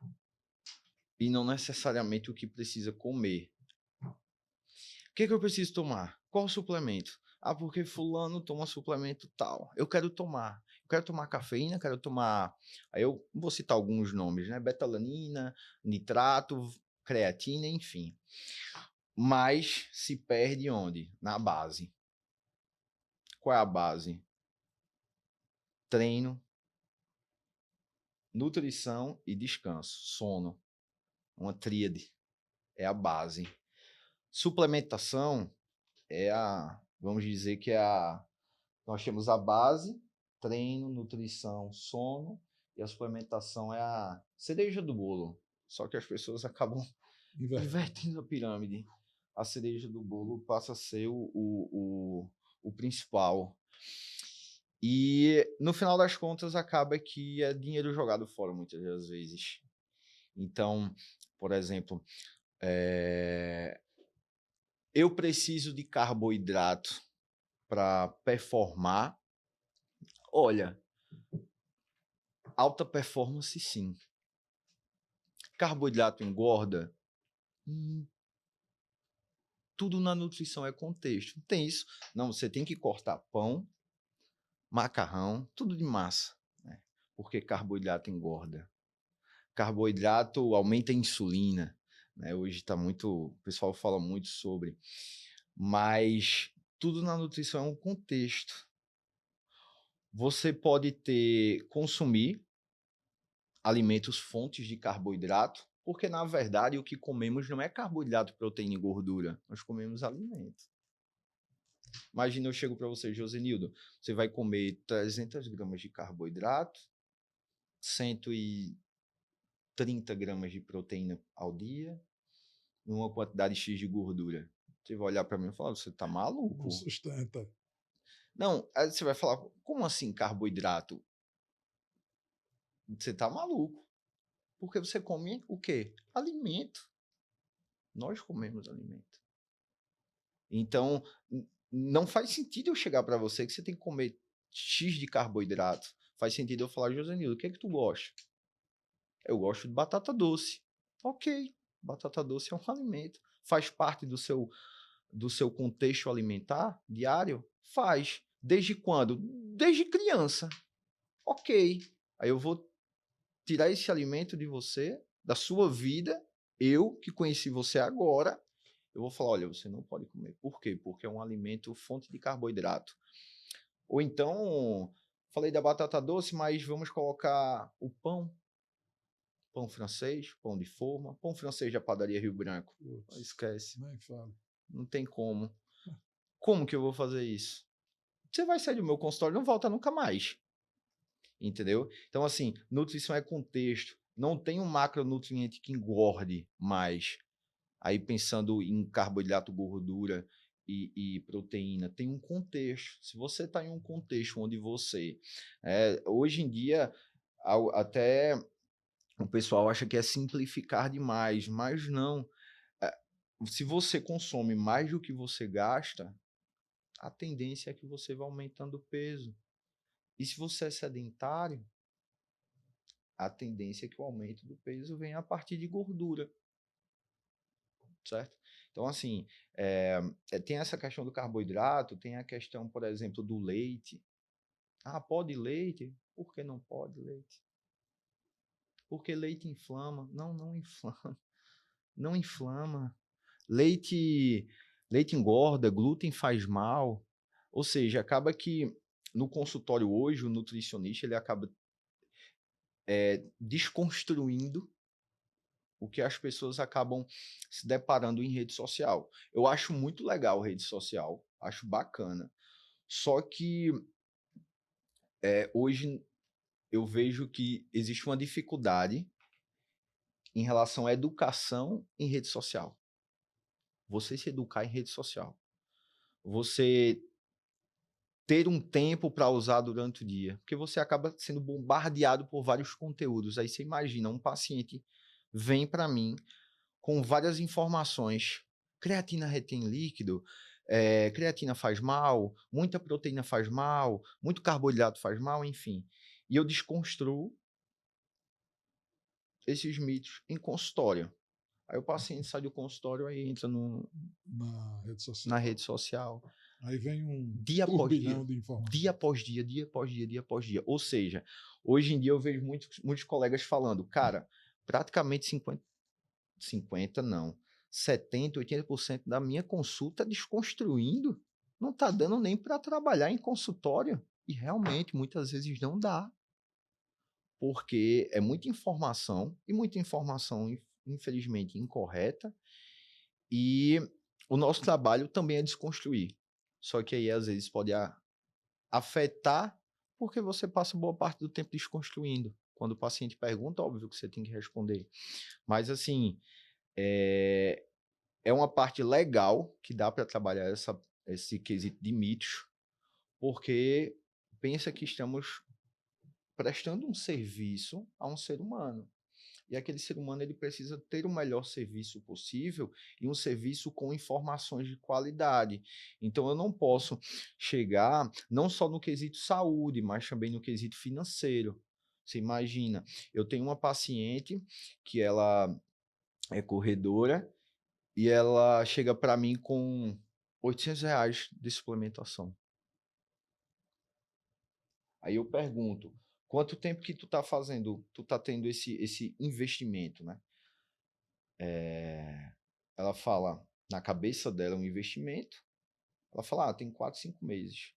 e não necessariamente o que precisa comer. O que eu preciso tomar? Qual suplemento? Ah, porque fulano toma suplemento tal. Eu quero tomar. Eu quero tomar cafeína, quero tomar... Aí eu vou citar alguns nomes, né? Betalanina, nitrato, creatina, enfim. Mas se perde onde? Na base. Qual é a base? Treino, nutrição e descanso. Sono. Uma tríade. É a base. Suplementação é vamos dizer que nós temos a base, treino, nutrição, sono, e a suplementação é a cereja do bolo. Só que as pessoas acabam invertendo a pirâmide. A cereja do bolo passa a ser o principal. E no final das contas acaba que é dinheiro jogado fora muitas das vezes. Então, por exemplo, eu preciso de carboidrato para performar. Olha, alta performance sim. Carboidrato engorda? Tudo na nutrição é contexto. Tem isso. Não, você tem que cortar pão, macarrão, tudo de massa, né? Porque carboidrato engorda. Carboidrato aumenta a insulina, né? Hoje está muito, o pessoal fala muito sobre, mas tudo na nutrição é um contexto. Você pode consumir alimentos fontes de carboidrato, porque na verdade o que comemos não é carboidrato, proteína e gordura, nós comemos alimento. Imagina, eu chego para você, Josenildo, você vai comer 300 gramas de carboidrato, 130 gramas de proteína ao dia, e uma quantidade X de gordura. Você vai olhar para mim e falar, você tá maluco? Não sustenta. Não, aí você vai falar, como assim carboidrato? Você tá maluco. Porque você come o quê? Alimento. Nós comemos alimento. Então, não faz sentido eu chegar para você que você tem que comer X de carboidrato. Faz sentido eu falar, Josenildo, o que é que tu gosta? Eu gosto de batata doce. Ok, batata doce é um alimento. Faz parte do seu contexto alimentar diário? Faz. Desde quando? Desde criança. Ok. Aí eu vou tirar esse alimento de você, da sua vida, eu que conheci você agora, eu vou falar, olha, você não pode comer. Por quê? Porque é um alimento fonte de carboidrato. Ou então, falei da batata doce, mas vamos colocar o pão francês, pão de forma, pão francês da padaria Rio Branco. Putz, esquece. nem falo. Não tem como. Como que eu vou fazer isso? Você vai sair do meu consultório e não volta nunca mais. Entendeu? Então, assim, nutrição é contexto. Não tem um macronutriente que engorde mais. Aí, pensando em carboidrato, gordura e proteína, tem um contexto. Se você está em um contexto onde você... hoje em dia, até o pessoal acha que é simplificar demais, mas não. Se você consome mais do que você gasta, a tendência é que você vai aumentando o peso. E se você é sedentário, a tendência é que o aumento do peso venha a partir de gordura, certo? Então, assim, tem essa questão do carboidrato, tem a questão, por exemplo, do leite. Ah, pode leite? Por que não pode leite? Porque leite inflama. Não, não inflama. Não inflama. Leite engorda, glúten faz mal. Ou seja, acaba que no consultório hoje, o nutricionista, ele acaba desconstruindo o que as pessoas acabam se deparando em rede social. Eu acho muito legal a rede social, acho bacana. Só que hoje eu vejo que existe uma dificuldade em relação à educação em rede social. Você se educar em rede social. Você ter um tempo para usar durante o dia, porque você acaba sendo bombardeado por vários conteúdos. Aí você imagina, um paciente vem para mim com várias informações. Creatina retém líquido, creatina faz mal, muita proteína faz mal, muito carboidrato faz mal, enfim. E eu desconstruo esses mitos em consultório. Aí o paciente sai do consultório e entra Na rede na social. rede social. Aí vem um Dia após dia, turbilhão de informações. dia após dia, dia após dia, dia após dia. Ou seja, hoje em dia eu vejo muitos colegas falando, cara, praticamente 50 não, 70%, 80% da minha consulta desconstruindo, não tá dando nem para trabalhar em consultório. E realmente, muitas vezes não dá. Porque é muita informação, e muita informação, infelizmente, incorreta, e o nosso trabalho também é desconstruir. Só que aí, às vezes, pode afetar, porque você passa boa parte do tempo desconstruindo. Quando o paciente pergunta, óbvio que você tem que responder. Mas, assim, é uma parte legal que dá para trabalhar esse quesito de mitos, porque pensa que estamos prestando um serviço a um ser humano. E aquele ser humano ele precisa ter o melhor serviço possível e um serviço com informações de qualidade. Então eu não posso chegar não só no quesito saúde, mas também no quesito financeiro. Você imagina, eu tenho uma paciente que ela é corredora e ela chega para mim com R$ 800 de suplementação. Aí eu pergunto, quanto tempo que tu tá tendo esse investimento, né? Ela fala, na cabeça dela, um investimento. Ela fala, tem 4, 5 meses.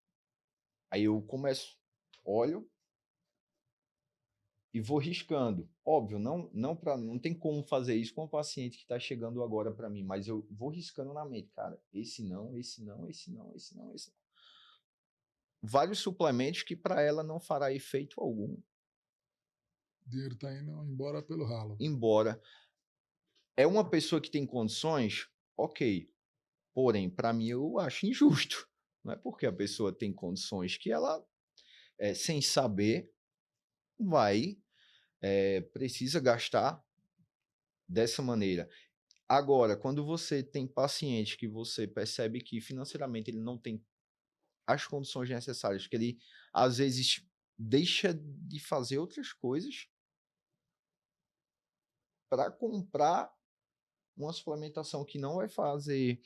Aí eu começo, olho e vou riscando. Óbvio, não tem como fazer isso com o paciente que está chegando agora para mim, mas eu vou riscando na mente, cara, esse não, esse não, esse não, esse não, esse não. Vários suplementos que para ela não fará efeito algum. O dinheiro está indo embora pelo ralo. Embora. É uma pessoa que tem condições, ok. Porém, para mim, eu acho injusto. Não é porque a pessoa tem condições que ela, sem saber, precisa gastar dessa maneira. Agora, quando você tem paciente que você percebe que financeiramente ele não tem as condições necessárias, que ele, às vezes, deixa de fazer outras coisas para comprar uma suplementação que não vai fazer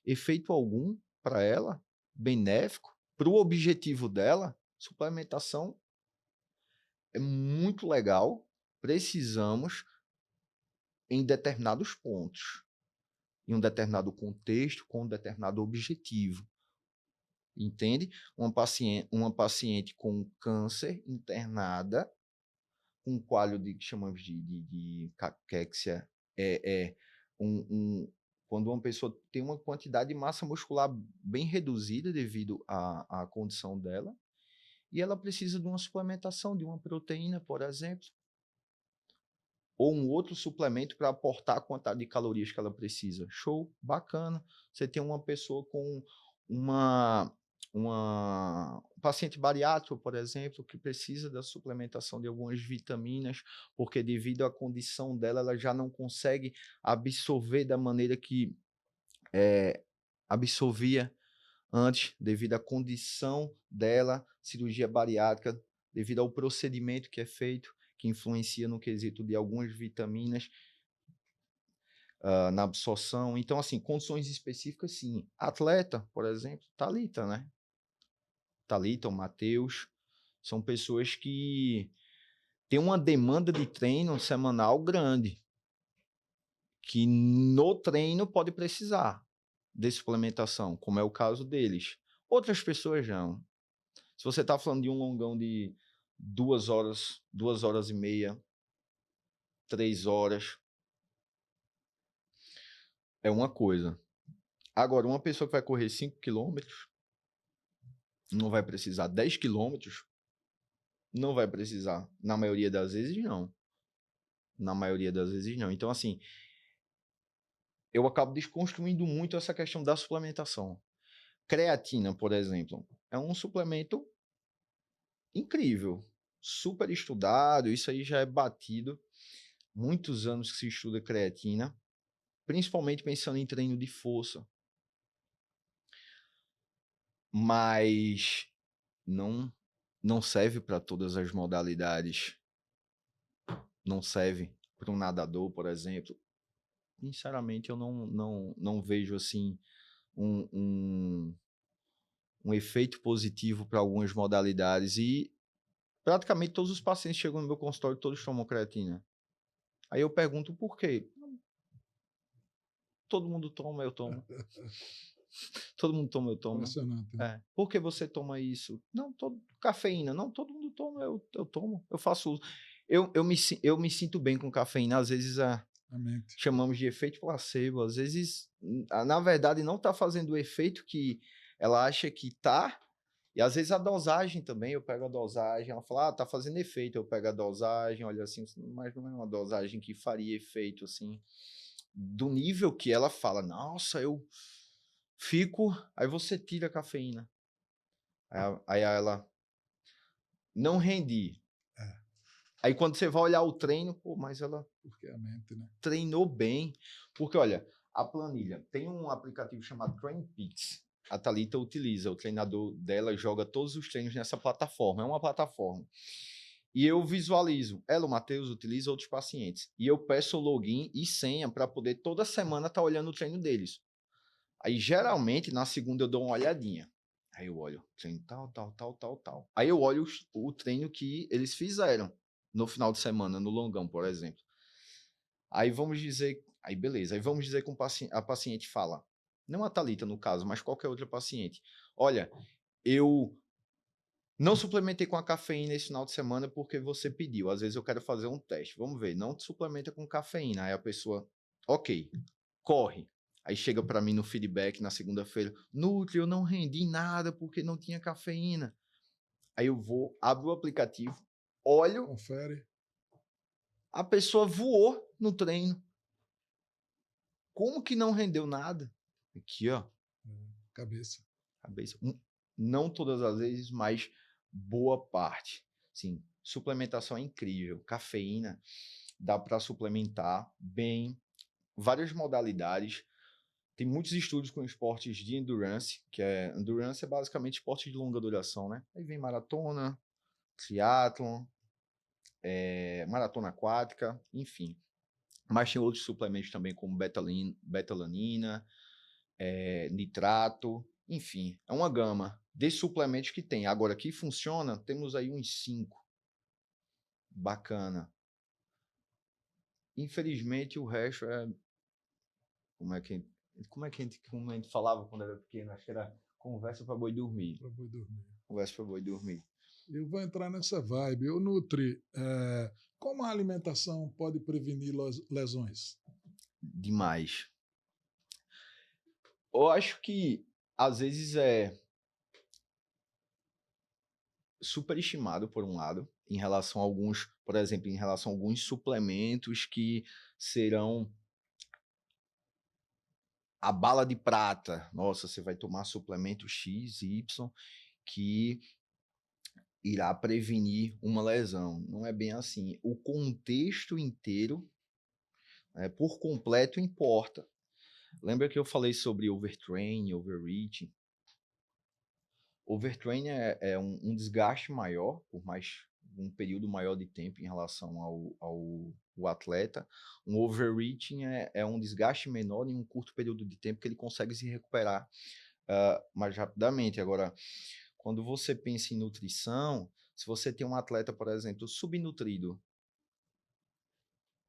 efeito algum para ela, benéfico, para o objetivo dela, suplementação é muito legal, precisamos em determinados pontos, em um determinado contexto, com um determinado objetivo. Entende? Uma paciente com câncer internada, com quadro que chamamos de caquexia, quando uma pessoa tem uma quantidade de massa muscular bem reduzida devido à condição dela, e ela precisa de uma suplementação, de uma proteína, por exemplo, ou um outro suplemento para aportar a quantidade de calorias que ela precisa. Show, bacana. Você tem uma pessoa com um paciente bariátrico, por exemplo, que precisa da suplementação de algumas vitaminas, porque devido à condição dela, ela já não consegue absorver da maneira que absorvia antes, devido à condição dela, cirurgia bariátrica, devido ao procedimento que é feito, que influencia no quesito de algumas vitaminas na absorção. Então, assim, condições específicas, sim. Atleta, por exemplo, Thalita, né? Thalita, o Matheus, são pessoas que têm uma demanda de treino semanal grande, que no treino pode precisar de suplementação, como é o caso deles. Outras pessoas não. Se você está falando de um longão de 2 horas e meia, 3 horas, é uma coisa. Agora, uma pessoa que vai correr 5 quilômetros, não vai precisar 10 quilômetros, não vai precisar. Na maioria das vezes, não. Na maioria das vezes, não. Então, assim, eu acabo desconstruindo muito essa questão da suplementação. Creatina, por exemplo, é um suplemento incrível, super estudado, isso aí já é batido. Muitos anos que se estuda creatina, principalmente pensando em treino de força. Mas não serve para todas as modalidades. Não serve para um nadador, por exemplo. Sinceramente, eu não vejo assim um efeito positivo para algumas modalidades. E praticamente todos os pacientes chegam no meu consultório, todos tomam creatina. Aí eu pergunto por quê? Todo mundo toma, eu tomo. Todo mundo toma, eu tomo. Impressionante, né? Por que você toma isso? Não, cafeína. Não, todo mundo toma, eu tomo. Eu faço uso. Eu me sinto bem com cafeína. Às vezes chamamos de efeito placebo. Às vezes, na verdade, não está fazendo o efeito que ela acha que está. E às vezes a dosagem também, eu pego a dosagem, ela fala, tá fazendo efeito, eu pego a dosagem, olha assim, mas não é uma dosagem que faria efeito, assim, do nível que ela fala, nossa, eu fico, aí você tira a cafeína. Aí ela, não rendi. É. Aí quando você vai olhar o treino, pô, mas ela Porque a mente, né? treinou bem. Porque, olha, a planilha, tem um aplicativo chamado TrainPeaks. A Thalita utiliza, o treinador dela joga todos os treinos nessa plataforma, é uma plataforma. E eu visualizo, ela, o Matheus, utiliza outros pacientes. E eu peço o login e senha para poder toda semana estar olhando o treino deles. Aí, geralmente, na segunda eu dou uma olhadinha. Aí eu olho, treino tal. Aí eu olho o treino que eles fizeram no final de semana, no longão, por exemplo. Aí vamos dizer, aí beleza, aí vamos dizer que a paciente fala, não a Thalita no caso, mas qualquer outra paciente, olha, eu não suplementei com a cafeína esse final de semana porque você pediu, às vezes eu quero fazer um teste, vamos ver, não suplementa com cafeína, aí a pessoa, ok, corre, aí chega para mim no feedback na segunda-feira, Nutri, eu não rendi nada porque não tinha cafeína, aí eu vou, abro o aplicativo, olho, confere, a pessoa voou no treino. Como que não rendeu nada? Aqui, ó. cabeça. Cabeça. Não todas as vezes, mas boa parte. Sim, suplementação é incrível. Cafeína dá para suplementar bem. Várias modalidades. Tem muitos estudos com esportes de endurance, endurance é basicamente esporte de longa duração, né? Aí vem maratona, triatlon, maratona aquática, enfim. Mas tem outros suplementos também, como betalanina, nitrato, enfim, é uma gama de suplementos que tem. Agora, que funciona, temos aí uns 5. Bacana. Infelizmente, o resto é... Como a gente falava quando era pequeno? Acho que era conversa para boi dormir. Para boi dormir. Conversa para boi dormir. Eu vou entrar nessa vibe. Eu Nutri, como a alimentação pode prevenir lesões? Demais. Eu acho que, às vezes, é superestimado, por um lado, em relação a alguns, por exemplo, em relação a alguns suplementos que serão a bala de prata. Nossa, você vai tomar suplemento X, Y, que irá prevenir uma lesão. Não é bem assim. O contexto inteiro, por completo, importa. Lembra que eu falei sobre overtraining, overreaching? Overtraining é um desgaste maior, por mais um período maior de tempo em relação ao atleta. Um overreaching é um desgaste menor em um curto período de tempo que ele consegue se recuperar mais rapidamente. Agora, quando você pensa em nutrição, se você tem um atleta, por exemplo, subnutrido,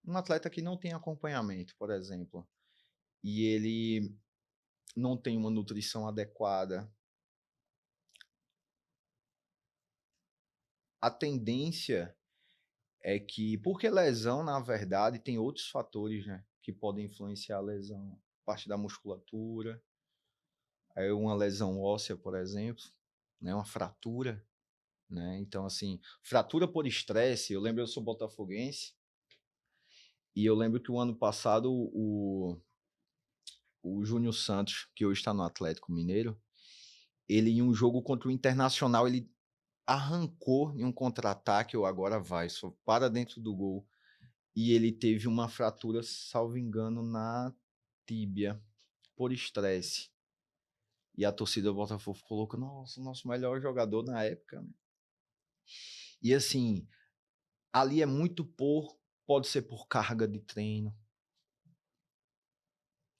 um atleta que não tem acompanhamento, por exemplo, e ele não tem uma nutrição adequada, a tendência é que, porque lesão, na verdade, tem outros fatores, né, que podem influenciar a lesão. Parte da musculatura, aí uma lesão óssea, por exemplo, né, uma fratura, né? Então, assim, fratura por estresse, eu lembro, eu sou botafoguense, e eu lembro que o ano passado o Júnior Santos, que hoje está no Atlético Mineiro, ele em um jogo contra o Internacional, ele arrancou em um contra-ataque, ou agora vai, só para dentro do gol, e ele teve uma fratura, salvo engano, na tíbia, por estresse. E a torcida do Botafogo colocou, nossa, o nosso melhor jogador na época, né? E assim, ali é muito pode ser por carga de treino,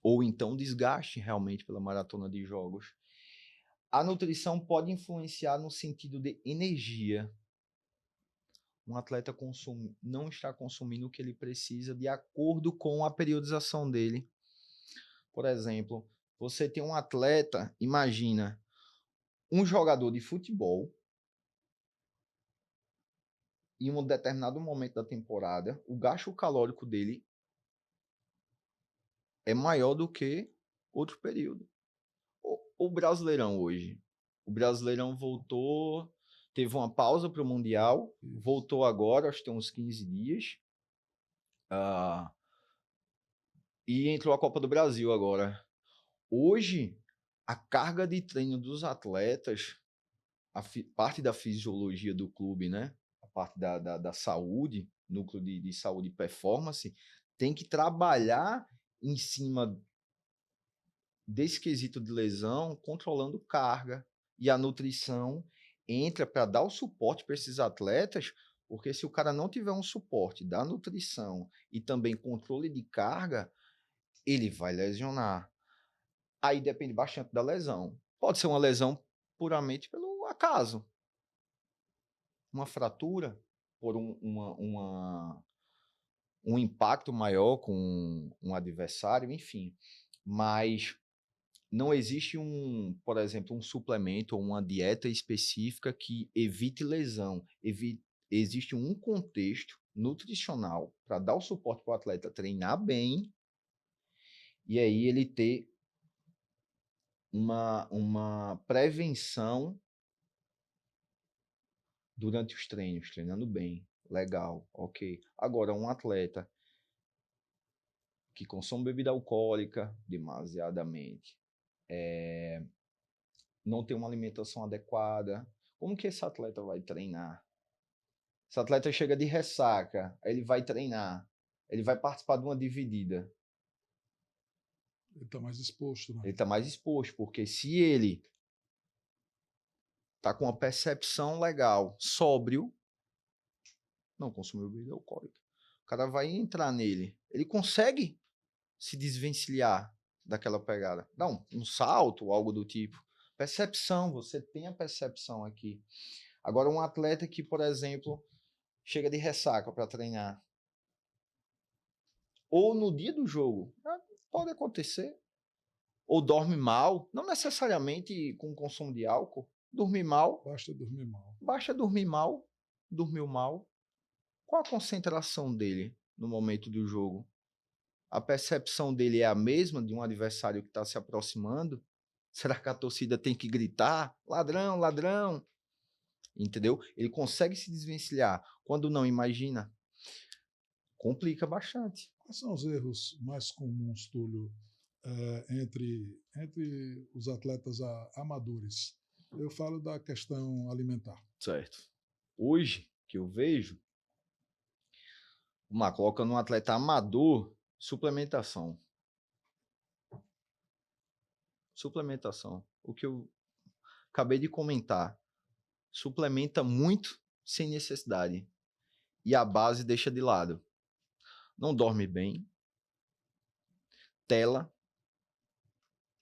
ou então desgaste realmente pela maratona de jogos. A nutrição pode influenciar no sentido de energia. Um atleta não está consumindo o que ele precisa de acordo com a periodização dele. Por exemplo, você tem um atleta, imagina, um jogador de futebol, em um determinado momento da temporada, o gasto calórico dele é maior do que outro período. O Brasileirão hoje. O Brasileirão voltou, teve uma pausa para o Mundial, voltou agora, acho que tem uns 15 dias. E entrou a Copa do Brasil agora. Hoje, a carga de treino dos atletas, parte da fisiologia do clube, né? A parte da saúde, núcleo de saúde e performance, tem que trabalhar em cima desse quesito de lesão, controlando carga, e a nutrição entra para dar o suporte para esses atletas, porque se o cara não tiver um suporte da nutrição e também controle de carga, ele vai lesionar. Aí depende bastante da lesão. Pode ser uma lesão puramente pelo acaso. Uma fratura por um impacto maior com um adversário, enfim. Mas não existe por exemplo, um suplemento ou uma dieta específica que evite lesão. Existe um contexto nutricional para dar o suporte para o atleta treinar bem e aí ele ter uma prevenção durante os treinos, treinando bem, legal, ok. Agora, um atleta que consome bebida alcoólica demasiadamente, não tem uma alimentação adequada, como que esse atleta vai treinar? Esse atleta chega de ressaca, aí ele vai treinar, ele vai participar de uma dividida. Ele está mais exposto, né? Ele está mais exposto, porque se ele está com uma percepção legal, sóbrio, não consumiu bebida alcoólica, o cara vai entrar nele. Ele consegue se desvencilhar daquela pegada. Dá um salto, algo do tipo. Percepção, você tem a percepção aqui. Agora, um atleta que, por exemplo, chega de ressaca para treinar, ou no dia do jogo, pode acontecer, ou dorme mal, não necessariamente com consumo de álcool, dormir mal. Basta dormir mal. Basta dormir mal, dormiu mal. Qual a concentração dele no momento do jogo? A percepção dele é a mesma de um adversário que está se aproximando? Será que a torcida tem que gritar? Ladrão, ladrão! Entendeu? Ele consegue se desvencilhar. Quando não, imagina. Complica bastante. Quais são os erros mais comuns, Túlio, entre os atletas amadores? Eu falo da questão alimentar. Certo. Hoje, que eu vejo, coloca no atleta amador, suplementação. Suplementação. O que eu acabei de comentar. Suplementa muito sem necessidade. E a base deixa de lado. Não dorme bem. Tela.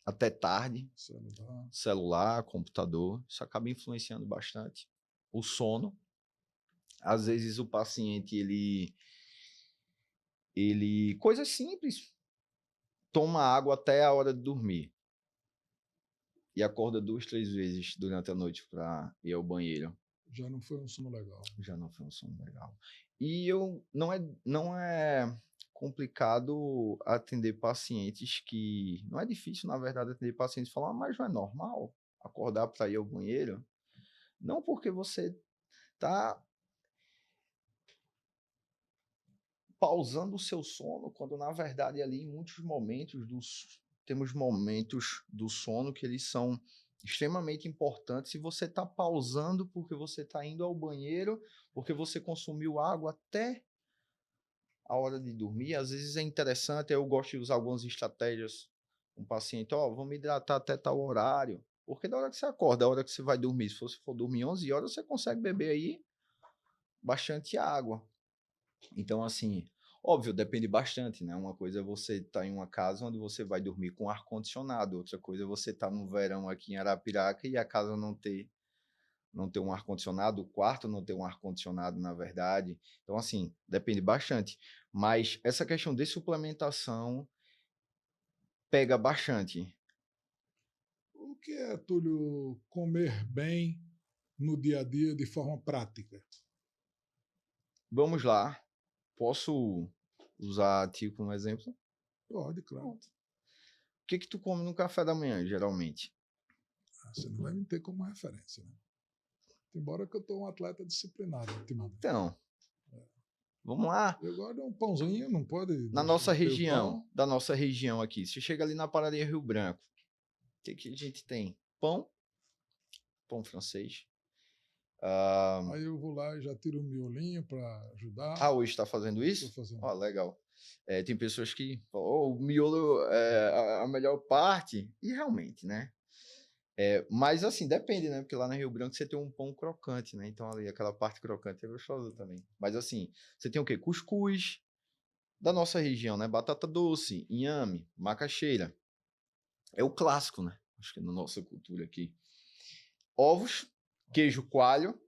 Até tarde. Celular, computador. Isso acaba influenciando bastante. O sono. Às vezes o paciente, coisa simples. Toma água até a hora de dormir. E acorda 2, 3 vezes durante a noite para ir ao banheiro. Já não foi um sono legal. Já não foi um sono legal. E não é complicado atender pacientes que... Não é difícil, na verdade, atender pacientes e falar, mas não é normal acordar para ir ao banheiro? Não porque você está pausando o seu sono, quando na verdade ali em muitos momentos temos momentos do sono que eles são extremamente importantes e você está pausando porque você está indo ao banheiro, porque você consumiu água até a hora de dormir. Às vezes é interessante, eu gosto de usar algumas estratégias com o paciente, vou me hidratar até tal horário, porque da hora que você acorda, da hora que você vai dormir, se você for dormir 11 horas, você consegue beber aí bastante água. Então, assim, óbvio, depende bastante, né? Uma coisa é você estar em uma casa onde você vai dormir com ar-condicionado, outra coisa é você estar no verão aqui em Arapiraca e a casa não ter um ar-condicionado, o quarto não ter um ar-condicionado, na verdade. Então, assim, depende bastante. Mas essa questão de suplementação pega bastante. O que é, Túlio, comer bem no dia a dia de forma prática? Vamos lá. Posso usar a ti como exemplo? Pode, claro. O que tu come no café da manhã, geralmente? Você não vai me ter como referência, né? Embora que eu estou um atleta disciplinado ultimamente. Então, vamos lá. Eu gosto de um pãozinho, não pode... Da nossa região aqui, você chega ali na padaria Rio Branco, o que a gente tem? Pão francês. Aí eu vou lá e já tiro o miolinho para ajudar. Hoje está fazendo isso? Estou fazendo. Legal. Tem pessoas que falam, o miolo é a melhor parte, e realmente, né? Mas assim, depende, né? Porque lá no Rio Branco você tem um pão crocante, né? Então ali aquela parte crocante é gostosa também. Mas assim, você tem o quê? Cuscuz, da nossa região, né? Batata doce, inhame, macaxeira. É o clássico, né? Acho que na nossa cultura aqui. Ovos, queijo coalho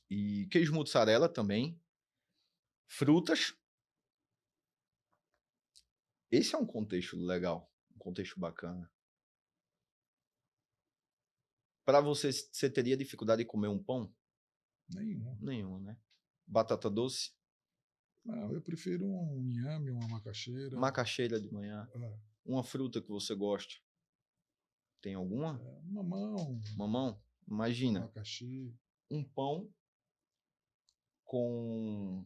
e queijo mussarela também. Frutas. Esse é um contexto legal, um contexto bacana. Para você teria dificuldade de comer um pão? Nenhuma, né? Batata doce? Não, eu prefiro um inhame, uma macaxeira. Macaxeira de manhã. Uma fruta que você gosta? Tem alguma? Mamão. Mamão? Imagina. Abacaxi. Um pão com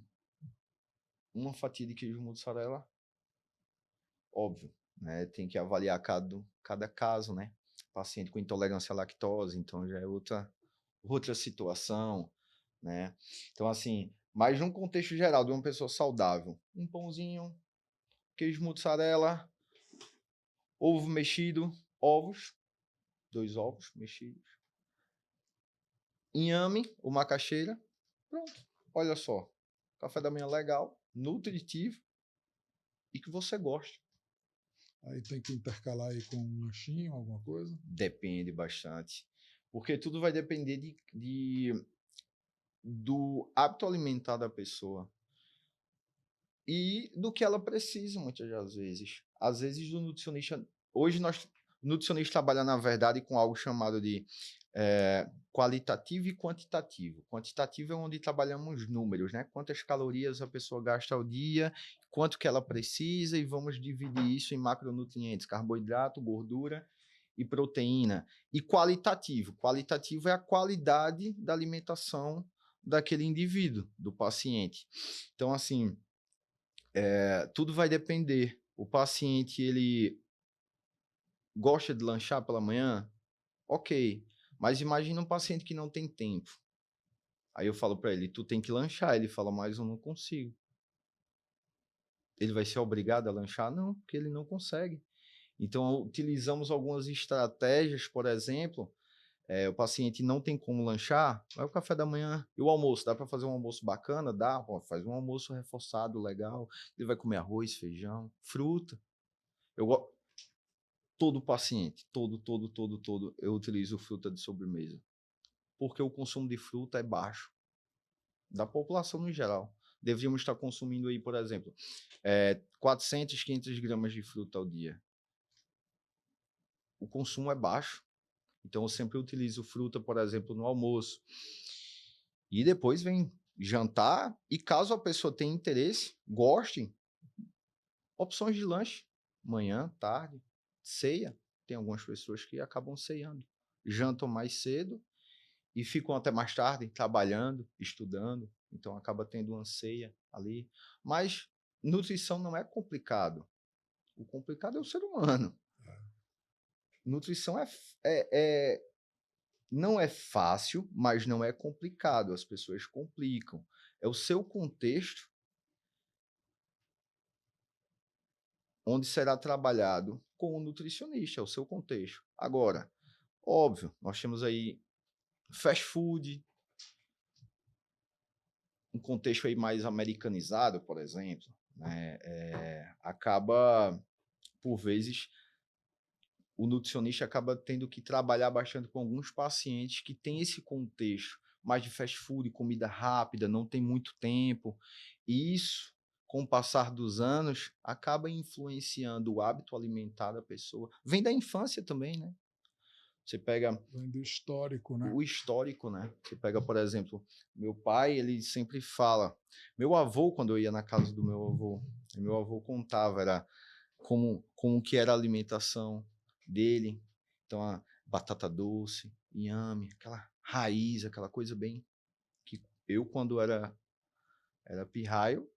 uma fatia de queijo mussarela. Óbvio, né? Tem que avaliar cada caso, né? Paciente com intolerância à lactose, então já é outra situação, né? Então, assim, mas num contexto geral de uma pessoa saudável, um pãozinho, queijo mussarela, ovo mexido, ovos, 2 ovos mexidos, inhame ou macaxeira, pronto. Olha só, café da manhã legal, nutritivo e que você gosta. Aí tem que intercalar aí com um lanchinho, alguma coisa? Depende bastante, porque tudo vai depender do hábito alimentar da pessoa e do que ela precisa, muitas das vezes. Às vezes o nutricionista... Hoje o nutricionista trabalha, na verdade, com algo chamado de qualitativo e quantitativo. Quantitativo é onde trabalhamos números, né? Quantas calorias a pessoa gasta ao dia, quanto que ela precisa, e vamos dividir isso em macronutrientes, carboidrato, gordura e proteína. E qualitativo. Qualitativo é a qualidade da alimentação daquele indivíduo, do paciente. Então, assim, tudo vai depender. O paciente, ele gosta de lanchar pela manhã? Ok. Mas imagina um paciente que não tem tempo. Aí eu falo para ele, tu tem que lanchar. Ele fala, mas eu não consigo. Ele vai ser obrigado a lanchar? Não, porque ele não consegue. Então, utilizamos algumas estratégias, por exemplo, o paciente não tem como lanchar, vai o café da manhã e o almoço. Dá para fazer um almoço bacana? Dá, faz um almoço reforçado, legal. Ele vai comer arroz, feijão, fruta. Todo paciente, todo, eu utilizo fruta de sobremesa. Porque o consumo de fruta é baixo. Da população no geral. Deveríamos estar consumindo aí, por exemplo, 400, 500 gramas de fruta ao dia. O consumo é baixo. Então, eu sempre utilizo fruta, por exemplo, no almoço. E depois vem jantar. E caso a pessoa tenha interesse, goste, opções de lanche. Manhã, tarde, ceia. Tem algumas pessoas que acabam ceiando. Jantam mais cedo e ficam até mais tarde trabalhando, estudando. Então, acaba tendo uma ceia ali. Mas nutrição não é complicado. O complicado é o ser humano. Nutrição não é fácil, mas não é complicado. As pessoas complicam. É o seu contexto onde será trabalhado com o nutricionista, é o seu contexto. Agora, óbvio, nós temos aí fast food, um contexto aí mais americanizado, por exemplo, né? Acaba, por vezes, o nutricionista acaba tendo que trabalhar bastante com alguns pacientes que têm esse contexto mais de fast food, comida rápida, não tem muito tempo. E isso, com o passar dos anos, acaba influenciando o hábito alimentar da pessoa. Vem da infância também, né? Você pega Vem do histórico, né? o histórico, né? Você pega, por exemplo, meu pai, ele sempre fala. Meu avô, quando eu ia na casa do meu avô contava, era como que era a alimentação dele. Então, a batata doce, inhame, aquela raiz, aquela coisa bem que eu, quando era pirraio,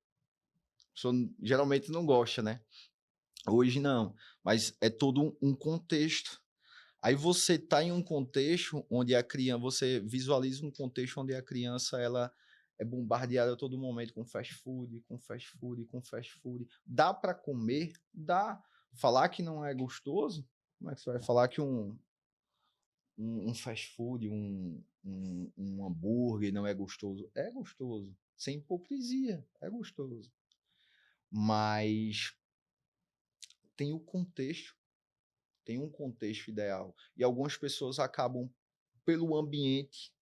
geralmente não gosta, né? Hoje não, mas é todo um contexto. Aí você tá em um contexto onde a criança, você visualiza um contexto onde a criança ela é bombardeada a todo momento com fast food, com fast food, com fast food. Dá para comer? Dá. Falar que não é gostoso? Como é que você vai falar que um fast food, um hambúrguer não é gostoso? É gostoso. Sem hipocrisia, é gostoso. Mas tem o contexto, tem um contexto ideal. E algumas pessoas acabam, pelo ambiente,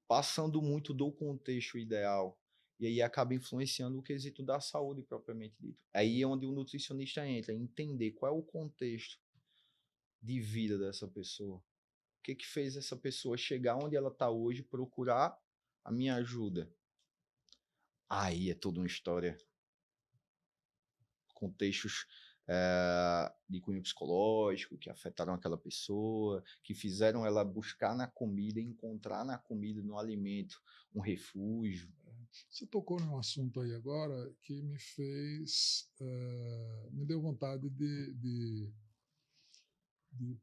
passando muito do contexto ideal. E aí acaba influenciando o quesito da saúde propriamente dito. Aí é onde o nutricionista entra, entender qual é o contexto de vida dessa pessoa. O que fez essa pessoa chegar onde ela está hoje, procurar a minha ajuda. Aí é toda uma história. Contextos de cunho psicológico que afetaram aquela pessoa, que fizeram ela buscar na comida, encontrar na comida, no alimento, um refúgio. Você tocou num assunto aí agora que me fez, me deu vontade de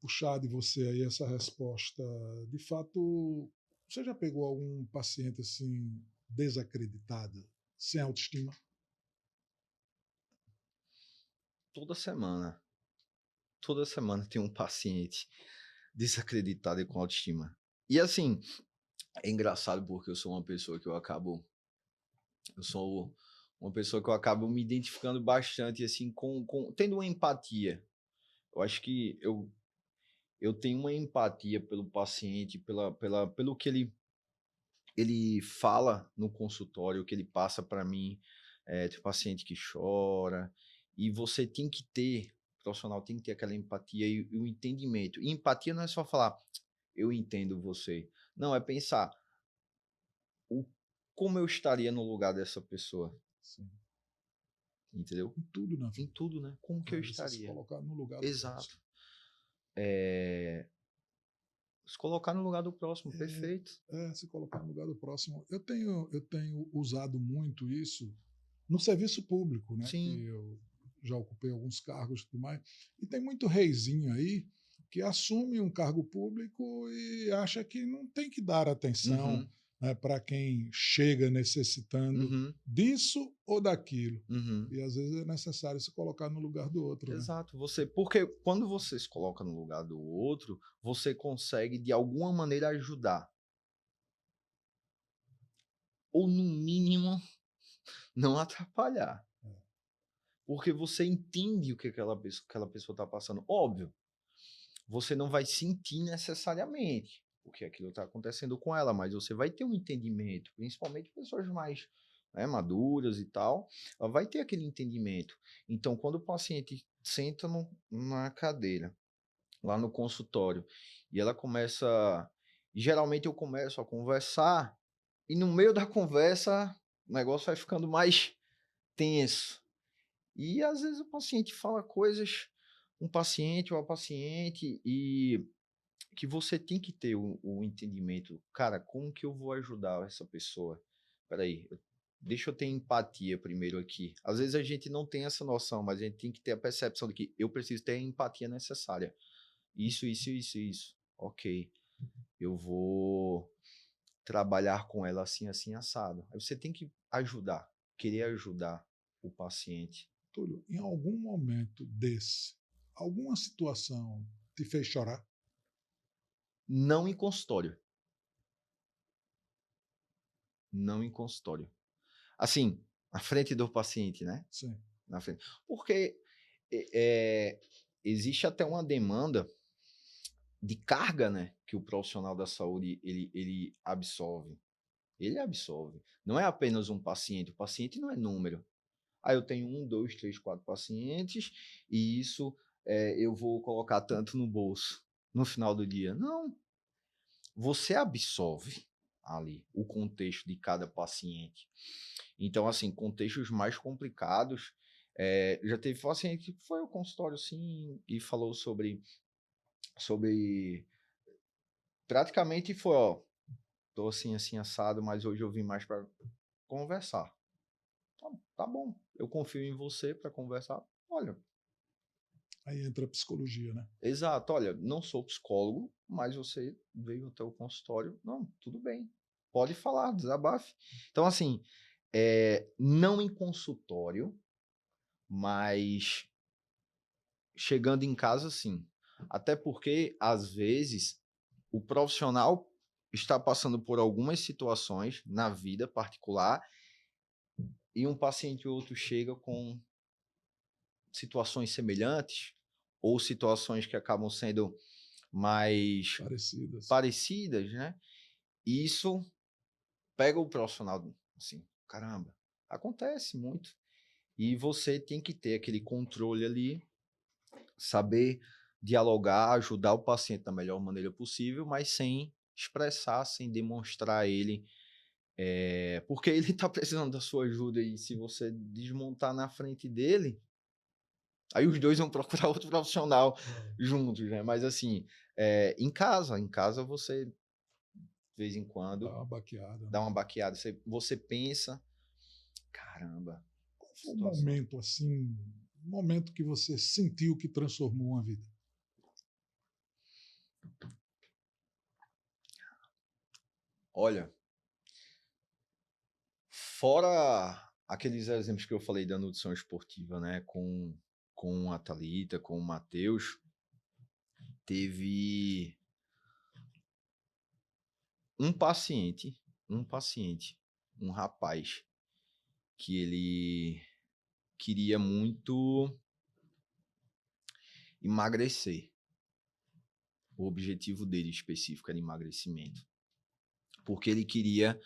puxar de você aí essa resposta. De fato, você já pegou algum paciente assim desacreditado, sem autoestima? Toda semana tem um paciente desacreditado e com autoestima. E assim, é engraçado porque eu sou uma pessoa que eu sou uma pessoa que eu acabo me identificando bastante assim tendo uma empatia. Eu acho que eu tenho uma empatia pelo paciente, pelo que ele fala no consultório, o que ele passa para mim. Tem paciente que chora, e você tem que ter, o profissional tem que ter aquela empatia e o entendimento. E empatia não é só falar, eu entendo você. Não, é pensar, o, como eu estaria no lugar dessa pessoa, Sim. entendeu? Em tudo na Em vida. tudo, né? Como que eu Você se estaria? colocar no lugar do próximo. Exato. Se colocar no lugar do próximo, perfeito. Se colocar no lugar do próximo. Eu tenho usado muito isso no serviço público, né? Que Sim. eu já ocupei alguns cargos e tudo mais. E tem muito reizinho aí que assume um cargo público e acha que não tem que dar atenção, Uhum, né, para quem chega necessitando uhum, disso ou daquilo. uhum. E às vezes é necessário se colocar no lugar do outro, né? Exato. Porque quando você se coloca no lugar do outro, você consegue de alguma maneira ajudar. Ou no mínimo não atrapalhar. Porque você entende o que aquela pessoa está passando. Óbvio, você não vai sentir necessariamente porque aquilo está acontecendo com ela, mas você vai ter um entendimento, principalmente pessoas mais, né, maduras e tal, ela vai ter aquele entendimento. Então, quando o paciente senta na cadeira, lá no consultório, E ela começa... E geralmente eu começo a conversar e no meio da conversa o negócio vai ficando mais tenso. E às vezes o paciente fala coisas, um paciente ou a paciente, e que você tem que ter o entendimento. Cara, como que eu vou ajudar essa pessoa? Peraí, deixa eu ter empatia primeiro aqui. Às vezes a gente não tem essa noção, mas a gente tem que ter a percepção de que eu preciso ter a empatia necessária. Isso. Ok, eu vou trabalhar com ela assim, assim, assado. Aí você tem que ajudar, querer ajudar o paciente. Túlio, em algum momento desse, alguma situação te fez chorar? Não em consultório. Não em consultório. Assim, na frente do paciente, né? Sim. Na frente. Porque é, existe até uma demanda de carga, né? Que o profissional da saúde, ele absorve. Ele absorve. Não é apenas um paciente. O paciente não é número. Aí eu tenho 1, 2, 3, 4 pacientes e isso eu vou colocar tanto no bolso no final do dia. Não. Você absorve ali o contexto de cada paciente. Então, assim, contextos mais complicados, já teve paciente que foi ao consultório, sim, e falou sobre praticamente foi, ó, tô assim, assim, assado, mas hoje eu vim mais para conversar. Tá bom, eu confio em você para conversar. Olha, Aí entra a psicologia, né? exato, olha, não sou psicólogo, mas você veio até o consultório, não, tudo bem, pode falar, desabafe. Então, assim, não em consultório, mas chegando em casa, sim. Até porque, às vezes, o profissional está passando por algumas situações na vida particular e um paciente ou outro chega com situações semelhantes ou situações que acabam sendo mais parecidas, né? E isso pega o profissional assim, caramba, acontece muito. E você tem que ter aquele controle ali, saber dialogar, ajudar o paciente da melhor maneira possível, mas sem expressar, sem demonstrar ele, porque ele está precisando da sua ajuda e se você desmontar na frente dele, aí os dois vão procurar outro profissional juntos, né? Mas assim, em casa você, de vez em Dá quando, uma baqueada. dá Né? uma baqueada, você pensa, caramba, Qual foi o momento, assim, o momento que você sentiu que transformou uma vida? Olha, fora aqueles exemplos que eu falei da nutrição esportiva, né, com a Thalita, com o Matheus, teve um paciente, um rapaz, que ele queria muito emagrecer. O objetivo dele específico era emagrecimento. Porque ele queria,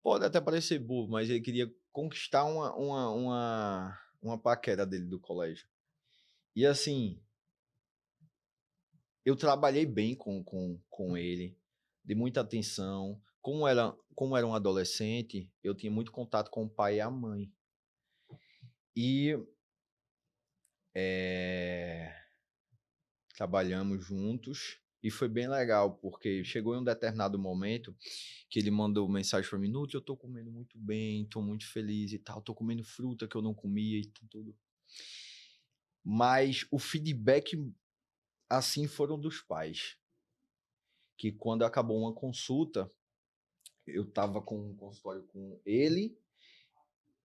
pode até parecer bobo, mas ele queria conquistar uma paquera dele do colégio. E assim, eu trabalhei bem com ele, dei muita atenção. Como era um adolescente, eu tinha muito contato com o pai e a mãe. E trabalhamos juntos e foi bem legal, porque chegou em um determinado momento que ele mandou mensagem para mim: Nutri, eu tô comendo muito bem, tô muito feliz e tal, tô comendo fruta que eu não comia e tudo. Mas o feedback, assim, foram dos pais. Que quando acabou uma consulta, eu tava com um consultório com ele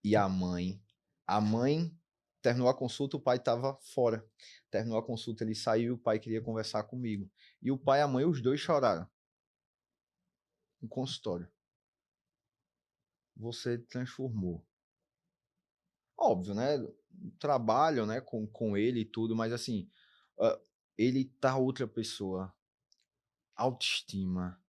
e a mãe. A mãe terminou a consulta, o pai estava fora. Terminou a consulta, ele saiu e o pai queria conversar comigo. E o pai e a mãe, os dois choraram no consultório. Você transformou. Óbvio, né? Trabalho, né, com ele e tudo, mas assim, ele tá outra pessoa. Autoestima.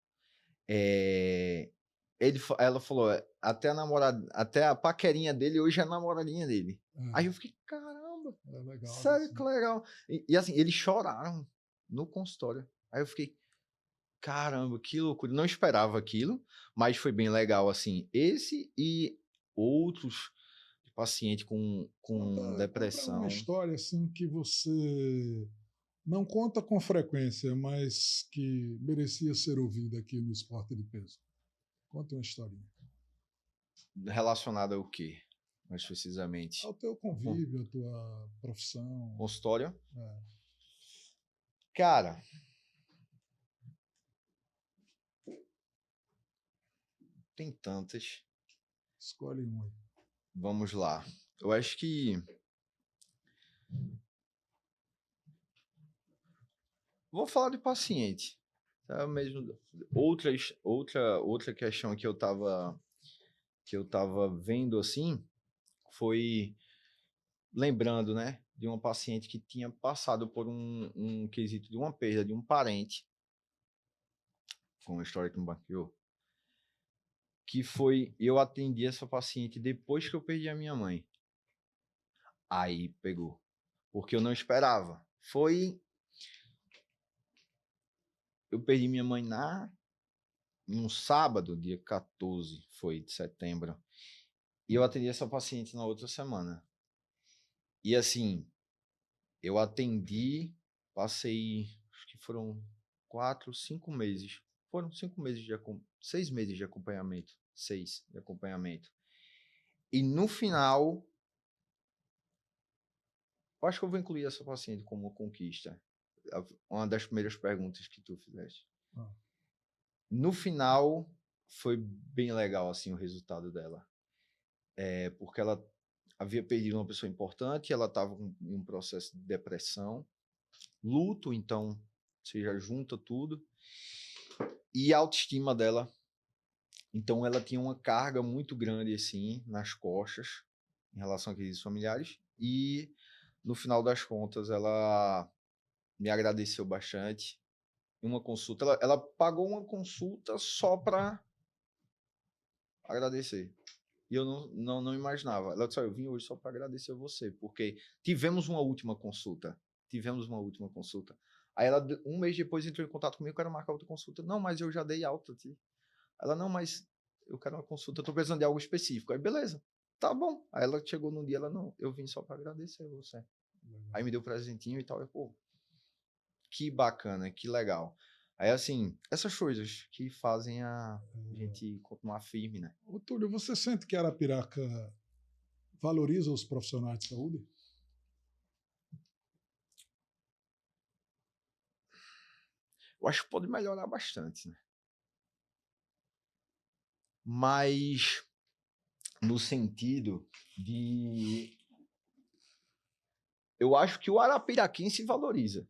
Ela falou, até a namorada, até a paquerinha dele hoje é a namoradinha dele. Aí eu fiquei, caramba, legal, sério assim. que legal. E assim, eles choraram no consultório. Aí eu fiquei, caramba, que loucura. Não esperava aquilo, mas foi bem legal, assim. Esse e outros paciente com Conta uma depressão. história assim que você não conta com frequência, mas que merecia ser ouvida aqui no Esporte de Peso. Conta uma historinha. Relacionada ao quê, mais precisamente? Ao teu convívio, à tua profissão. Consultório? É. Cara, tem tantas. Escolhe um aí. Vamos lá. Eu acho que vou falar de paciente. Tá? Mesmo outra questão que eu tava vendo assim foi lembrando, né, de uma paciente que tinha passado por um quesito de uma perda de um parente, com uma história que me baqueou, que foi, eu atendi essa paciente depois que eu perdi a minha mãe. Aí pegou, porque eu não esperava. Eu perdi minha mãe num sábado, dia 14, foi, de setembro, e eu atendi essa paciente na outra semana. E assim, eu atendi, passei, acho que foram 4, 5 meses. Foram 5 meses 6 meses de acompanhamento. 6 de acompanhamento. E no final, eu acho que eu vou incluir essa paciente como conquista. Uma das primeiras perguntas que tu fizeste. No final, foi bem legal, assim, o resultado dela. Porque ela havia perdido uma pessoa importante, ela estava em um processo de depressão, luto, então você já junta tudo. E a autoestima dela, então ela tinha uma carga muito grande, assim, nas costas, em relação a crises familiares, e no final das contas ela me agradeceu bastante. Uma consulta, ela pagou uma consulta só para agradecer. E eu não imaginava. Ela disse, eu vim hoje só para agradecer a você, porque tivemos uma última consulta. Aí ela, um mês depois, entrou em contato comigo, eu quero marcar outra consulta. Não, mas eu já dei alta, tia. Ela, não, mas eu quero uma consulta, eu tô precisando de algo específico. Aí, beleza, tá bom. Aí ela chegou num dia, ela, não, eu vim só para agradecer a você. Aí me deu um presentinho e tal. Eu, pô, que bacana, que legal. Aí, assim, essas coisas que fazem a gente continuar firme, né? Ô, Túlio, você sente que Arapiraca valoriza os profissionais de saúde? Eu acho que pode melhorar bastante, né? Mas no sentido de... Eu acho que o arapiraquense valoriza,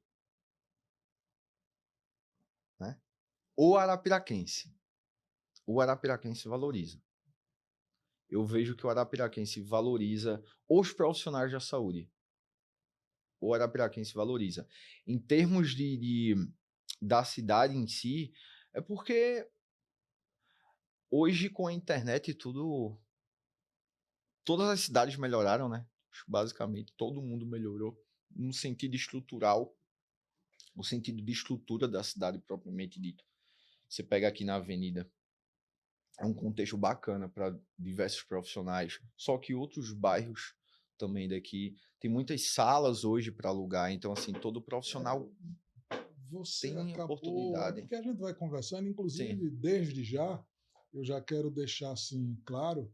né? O arapiraquense valoriza. Eu vejo que o arapiraquense valoriza os profissionais da saúde. O arapiraquense valoriza. Em termos da cidade em si, é porque hoje com a internet e tudo, todas as cidades melhoraram, né? Basicamente, todo mundo melhorou no sentido estrutural, o sentido de estrutura da cidade propriamente dito. Você pega aqui na avenida, é um contexto bacana para diversos profissionais, só que outros bairros também daqui tem muitas salas hoje para alugar, então assim, todo profissional Você tem acabou, oportunidade. porque a gente vai conversando, Sim, inclusive desde já, eu já quero deixar assim claro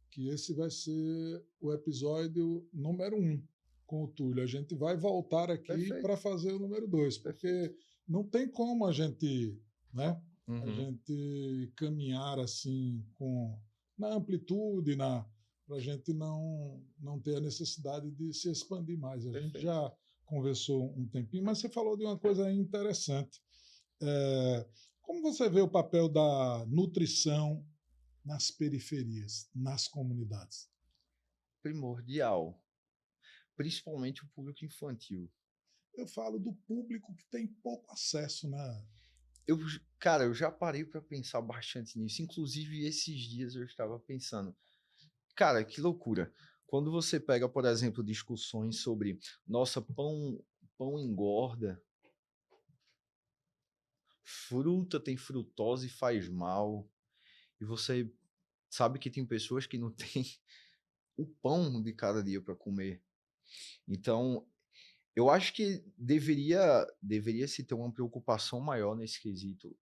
que esse vai ser o episódio número 1 com o Túlio. A gente vai voltar aqui perfeito, para fazer o número 2, perfeito. porque não tem como a gente, né, a Uhum, gente caminhar assim com na amplitude, para a gente não ter a necessidade de se expandir mais. A gente perfeito. já conversou um tempinho, mas você falou de uma coisa interessante. Como você vê o papel da nutrição nas periferias, nas comunidades? Primordial, principalmente o público infantil. Eu falo do público que tem pouco acesso, né? Eu, cara, eu já parei para pensar bastante nisso. Inclusive, esses dias eu estava pensando, cara, que loucura. Quando você pega, por exemplo, discussões sobre, nossa, pão engorda. fruta tem frutose e faz mal. E você sabe que tem pessoas que não têm o pão de cada dia para comer. Então, eu acho que deveria se ter uma preocupação maior nesse quesito.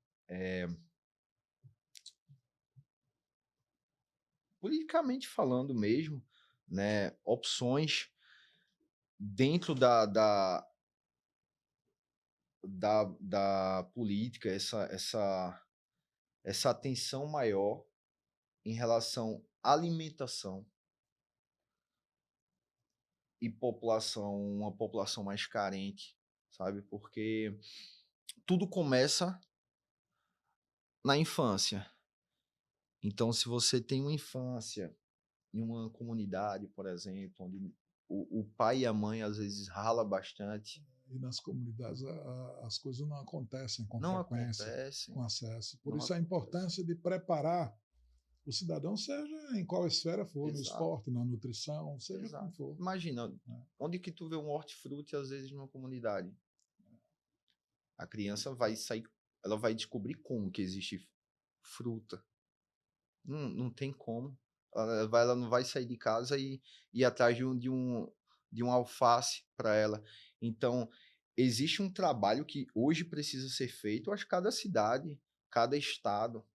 Politicamente falando mesmo, né? Opções dentro da política, essa atenção maior em relação à alimentação e uma população mais carente, sabe? Porque tudo começa na infância. Então, se você tem uma infância em uma comunidade, por exemplo, onde o pai e a mãe às vezes rala bastante, E nas comunidades as coisas não acontecem com não frequência, acontece, com acesso. Por não isso a acontece. importância de preparar o cidadão, seja em qual esfera for, no Exato, esporte, na nutrição, seja como exato. for. Imagina, Né? onde que tu vê um hortifruti às vezes numa comunidade? A criança vai sair, ela vai descobrir como que existe fruta. Não tem como. Ela não vai sair de casa e ir atrás de um alface para ela. Então, existe um trabalho que hoje precisa ser feito, acho que cada cidade, cada estado,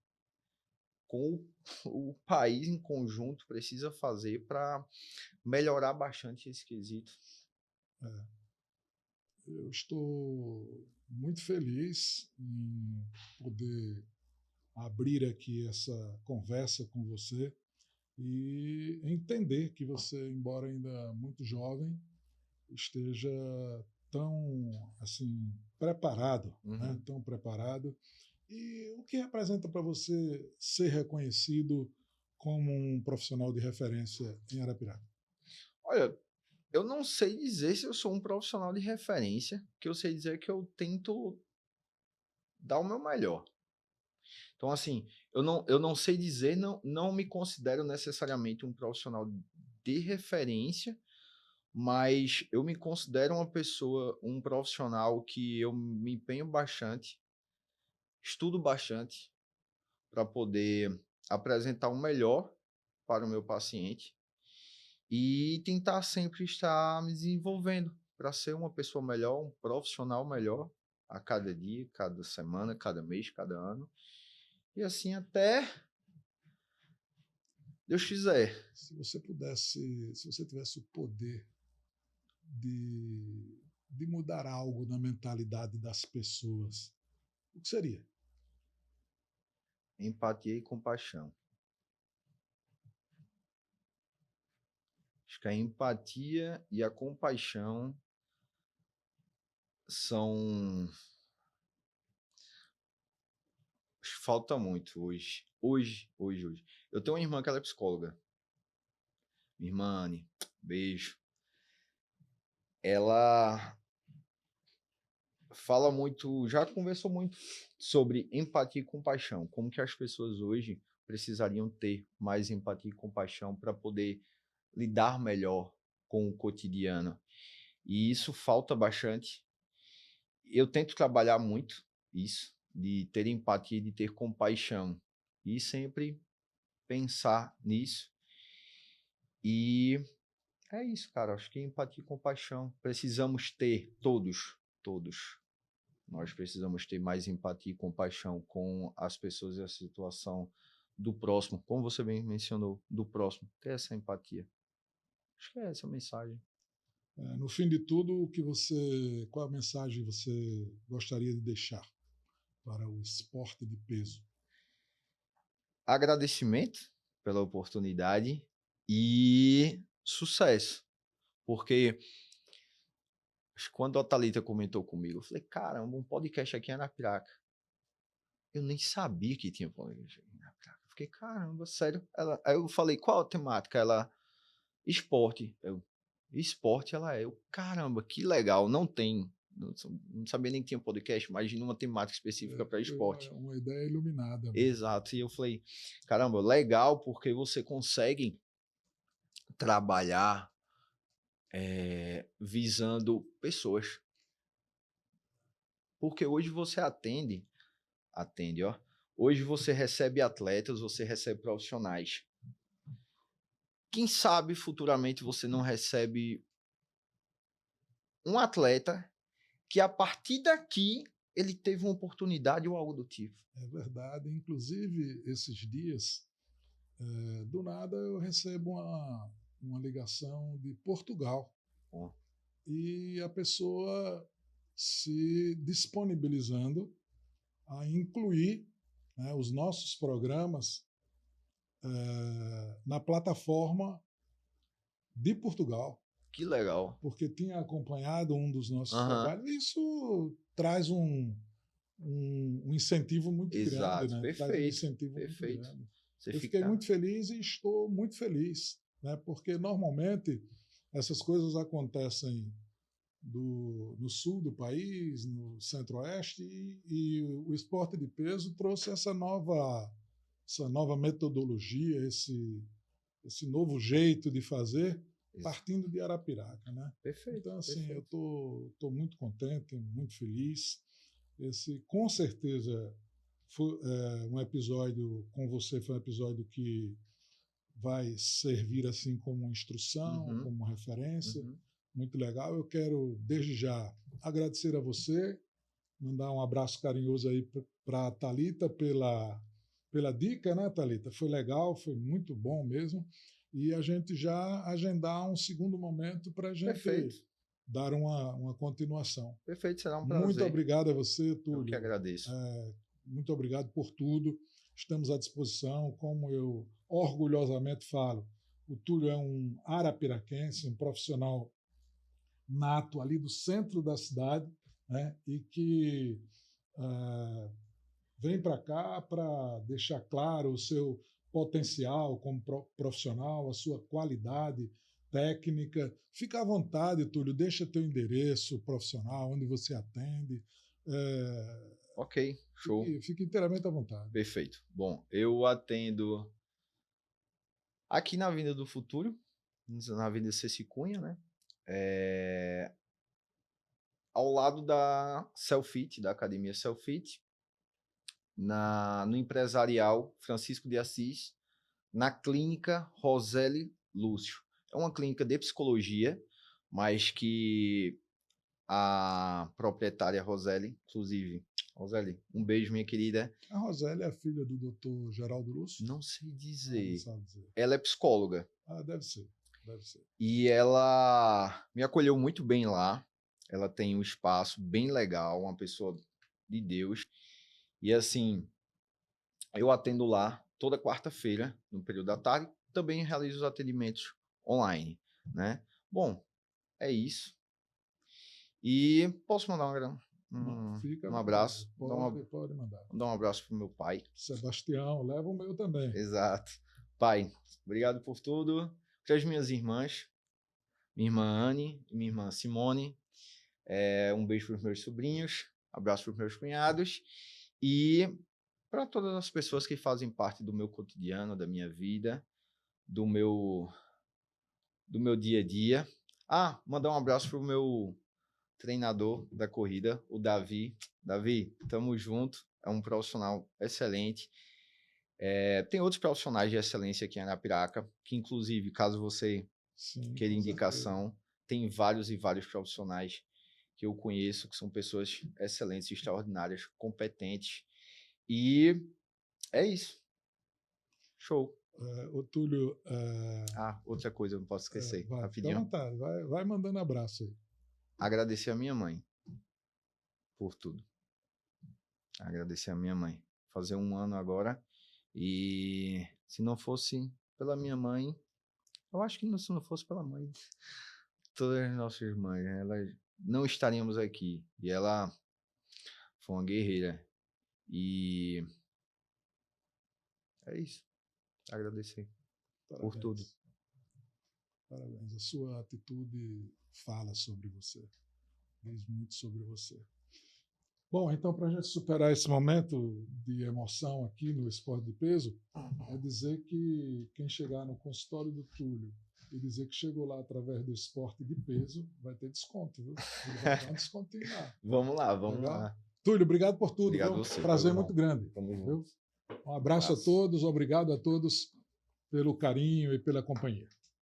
com o país em conjunto precisa fazer para melhorar bastante esse quesito. É, eu estou muito feliz em poder abrir aqui essa conversa com você e entender que você, embora ainda muito jovem, esteja tão assim preparado, né? Uhum. Tão preparado. E o que representa para você ser reconhecido como um profissional de referência em Arapiraca? Olha, eu não sei dizer se eu sou um profissional de referência, o que eu sei dizer é que eu tento dar o meu melhor. Então, assim, eu não sei dizer, não me considero necessariamente um profissional de referência, mas eu me considero uma pessoa, um profissional que eu me empenho bastante, estudo bastante para poder apresentar o melhor para o meu paciente e tentar sempre estar me desenvolvendo para ser uma pessoa melhor, um profissional melhor a cada dia, cada semana, cada mês, cada ano. E assim até Deus quiser. Se você pudesse, se você tivesse o poder de mudar algo na mentalidade das pessoas, o que seria? Empatia e compaixão. Acho que a empatia e a compaixão são. Falta muito hoje. Hoje. Eu tenho uma irmã que ela é psicóloga. Minha irmã, Anne, beijo. Ela fala muito, já conversou muito sobre empatia e compaixão. Como que as pessoas hoje precisariam ter mais empatia e compaixão para poder lidar melhor com o cotidiano. E isso falta bastante. Eu tento trabalhar muito isso, de ter empatia, de ter compaixão. E sempre pensar nisso. E é isso, cara. Acho que empatia e compaixão. Precisamos ter, todos. Nós precisamos ter mais empatia e compaixão com as pessoas e a situação do próximo. Como você bem mencionou, do próximo. Ter essa empatia. Acho que é essa a mensagem. No fim de tudo, qual a mensagem você gostaria de deixar para o esporte de peso? Agradecimento pela oportunidade e sucesso. Porque quando a Thalita comentou comigo, eu falei, caramba, um podcast aqui em Arapiraca. Eu nem sabia que tinha podcast aqui em Arapiraca. Eu fiquei, caramba, sério. Aí eu falei, qual a temática? Ela, esporte. Esporte ela é. Caramba, que legal. Não tem. Não sabia nem que tinha podcast. Imagina uma temática específica para Foi esporte. uma ideia iluminada mesmo. Exato. E eu falei, caramba, legal, porque você consegue trabalhar visando pessoas. Porque hoje você atende atende, ó. Hoje você recebe atletas, você recebe profissionais. Quem sabe futuramente você não recebe um atleta que a partir daqui ele teve uma oportunidade ou algo do tipo. É verdade. Inclusive, esses dias, do nada eu recebo uma ligação de Portugal. Ó. E a pessoa se disponibilizando a incluir, né, os nossos programas na plataforma de Portugal, Que legal. porque tinha acompanhado um dos nossos Aham. trabalhos. Isso traz um incentivo muito grande, Exato, né? Traz um perfeito, incentivo muito perfeito. grande. Você Eu fiquei fica... muito feliz e estou muito feliz, né? Porque normalmente essas coisas acontecem no sul do país, no centro-oeste, e o esporte de peso trouxe essa nova metodologia, esse novo jeito de fazer, partindo de Arapiraca, né? Perfeito, Então, assim, eu perfeito. tô muito contente, muito feliz. Esse, com certeza, foi, um episódio com você, foi um episódio que vai servir assim como instrução, Uhum, como referência. uhum. Muito legal. Eu quero, desde já, agradecer a você, mandar um abraço carinhoso aí para a Thalita pela dica, né, Thalita? Foi legal, foi muito bom mesmo. E a gente já agendar um segundo momento para a gente Perfeito, dar uma continuação. perfeito, será um Muito prazer. obrigado a você, Eu que Túlio. agradeço. Muito obrigado por tudo. Estamos à disposição, como eu orgulhosamente falo. O Túlio é um arapiraquense, um profissional nato ali do centro da cidade, né? E que vem para cá para deixar claro o seu potencial como profissional, a sua qualidade técnica. Fica à vontade, Túlio, deixa teu endereço profissional, onde você atende. Ok, show. Fique inteiramente à vontade. Perfeito. Bom, eu atendo aqui na Avenida do Futuro, na Avenida Ceci Cunha, né? Ao lado da Selfit, da Academia Selfit, no Empresarial Francisco de Assis, na Clínica Roseli Lúcio. É uma clínica de psicologia, mas que a proprietária Roseli, inclusive, Roseli, um beijo, minha querida. A Rosélia é filha do Dr. Geraldo Lúcio? Não sei Não dizer. sabe dizer. Ela é psicóloga. Deve ser, deve ser. E ela me acolheu muito bem lá. Ela tem um espaço bem legal, uma pessoa de Deus. E assim, eu atendo lá toda quarta-feira, no período da tarde. Também realizo os atendimentos online, né? Bom, é isso. E posso mandar Fica à um vontade. abraço. Pode mandar. Dar um abraço pro meu pai. Sebastião, leva o meu também. Exato. Pai, obrigado por tudo. Para as minhas irmãs, minha irmã Anne e minha irmã Simone. Um beijo para os meus sobrinhos. Abraço para os meus cunhados. E para todas as pessoas que fazem parte do meu cotidiano, da minha vida, do meu dia a dia. Mandar um abraço pro meu treinador da corrida, o Davi. Davi, tamo junto. É um profissional excelente. Tem outros profissionais de excelência aqui em Arapiraca, que inclusive, caso você queira indicação, tem vários e vários profissionais que eu conheço, que são pessoas excelentes, extraordinárias, competentes. E é isso. Show. Túlio. Outra coisa, eu não posso esquecer. Fica à Rapidinho. vontade, vai mandando abraço aí. Agradecer a minha mãe por tudo. Agradecer a minha mãe. Fazer 1 ano agora. E se não fosse pela minha mãe, eu acho que se não fosse pela mãe, todas as nossas irmãs, né, elas não estaríamos aqui. E ela foi uma guerreira. E é isso. Agradecer por tudo. Parabéns. A sua atitude fala sobre você. Diz muito sobre você. Bom, então, para a gente superar esse momento de emoção aqui no Esporte de Peso, é dizer que quem chegar no consultório do Túlio e dizer que chegou lá através do Esporte de Peso, vai ter desconto, viu? Ele vai dar um descontinho lá. Vamos lá, vamos Legal? lá. Túlio, obrigado por tudo. Obrigado Viu? você. Prazer muito grande. Tamo junto. Viu? Um abraço a todos, obrigado a todos pelo carinho e pela companhia.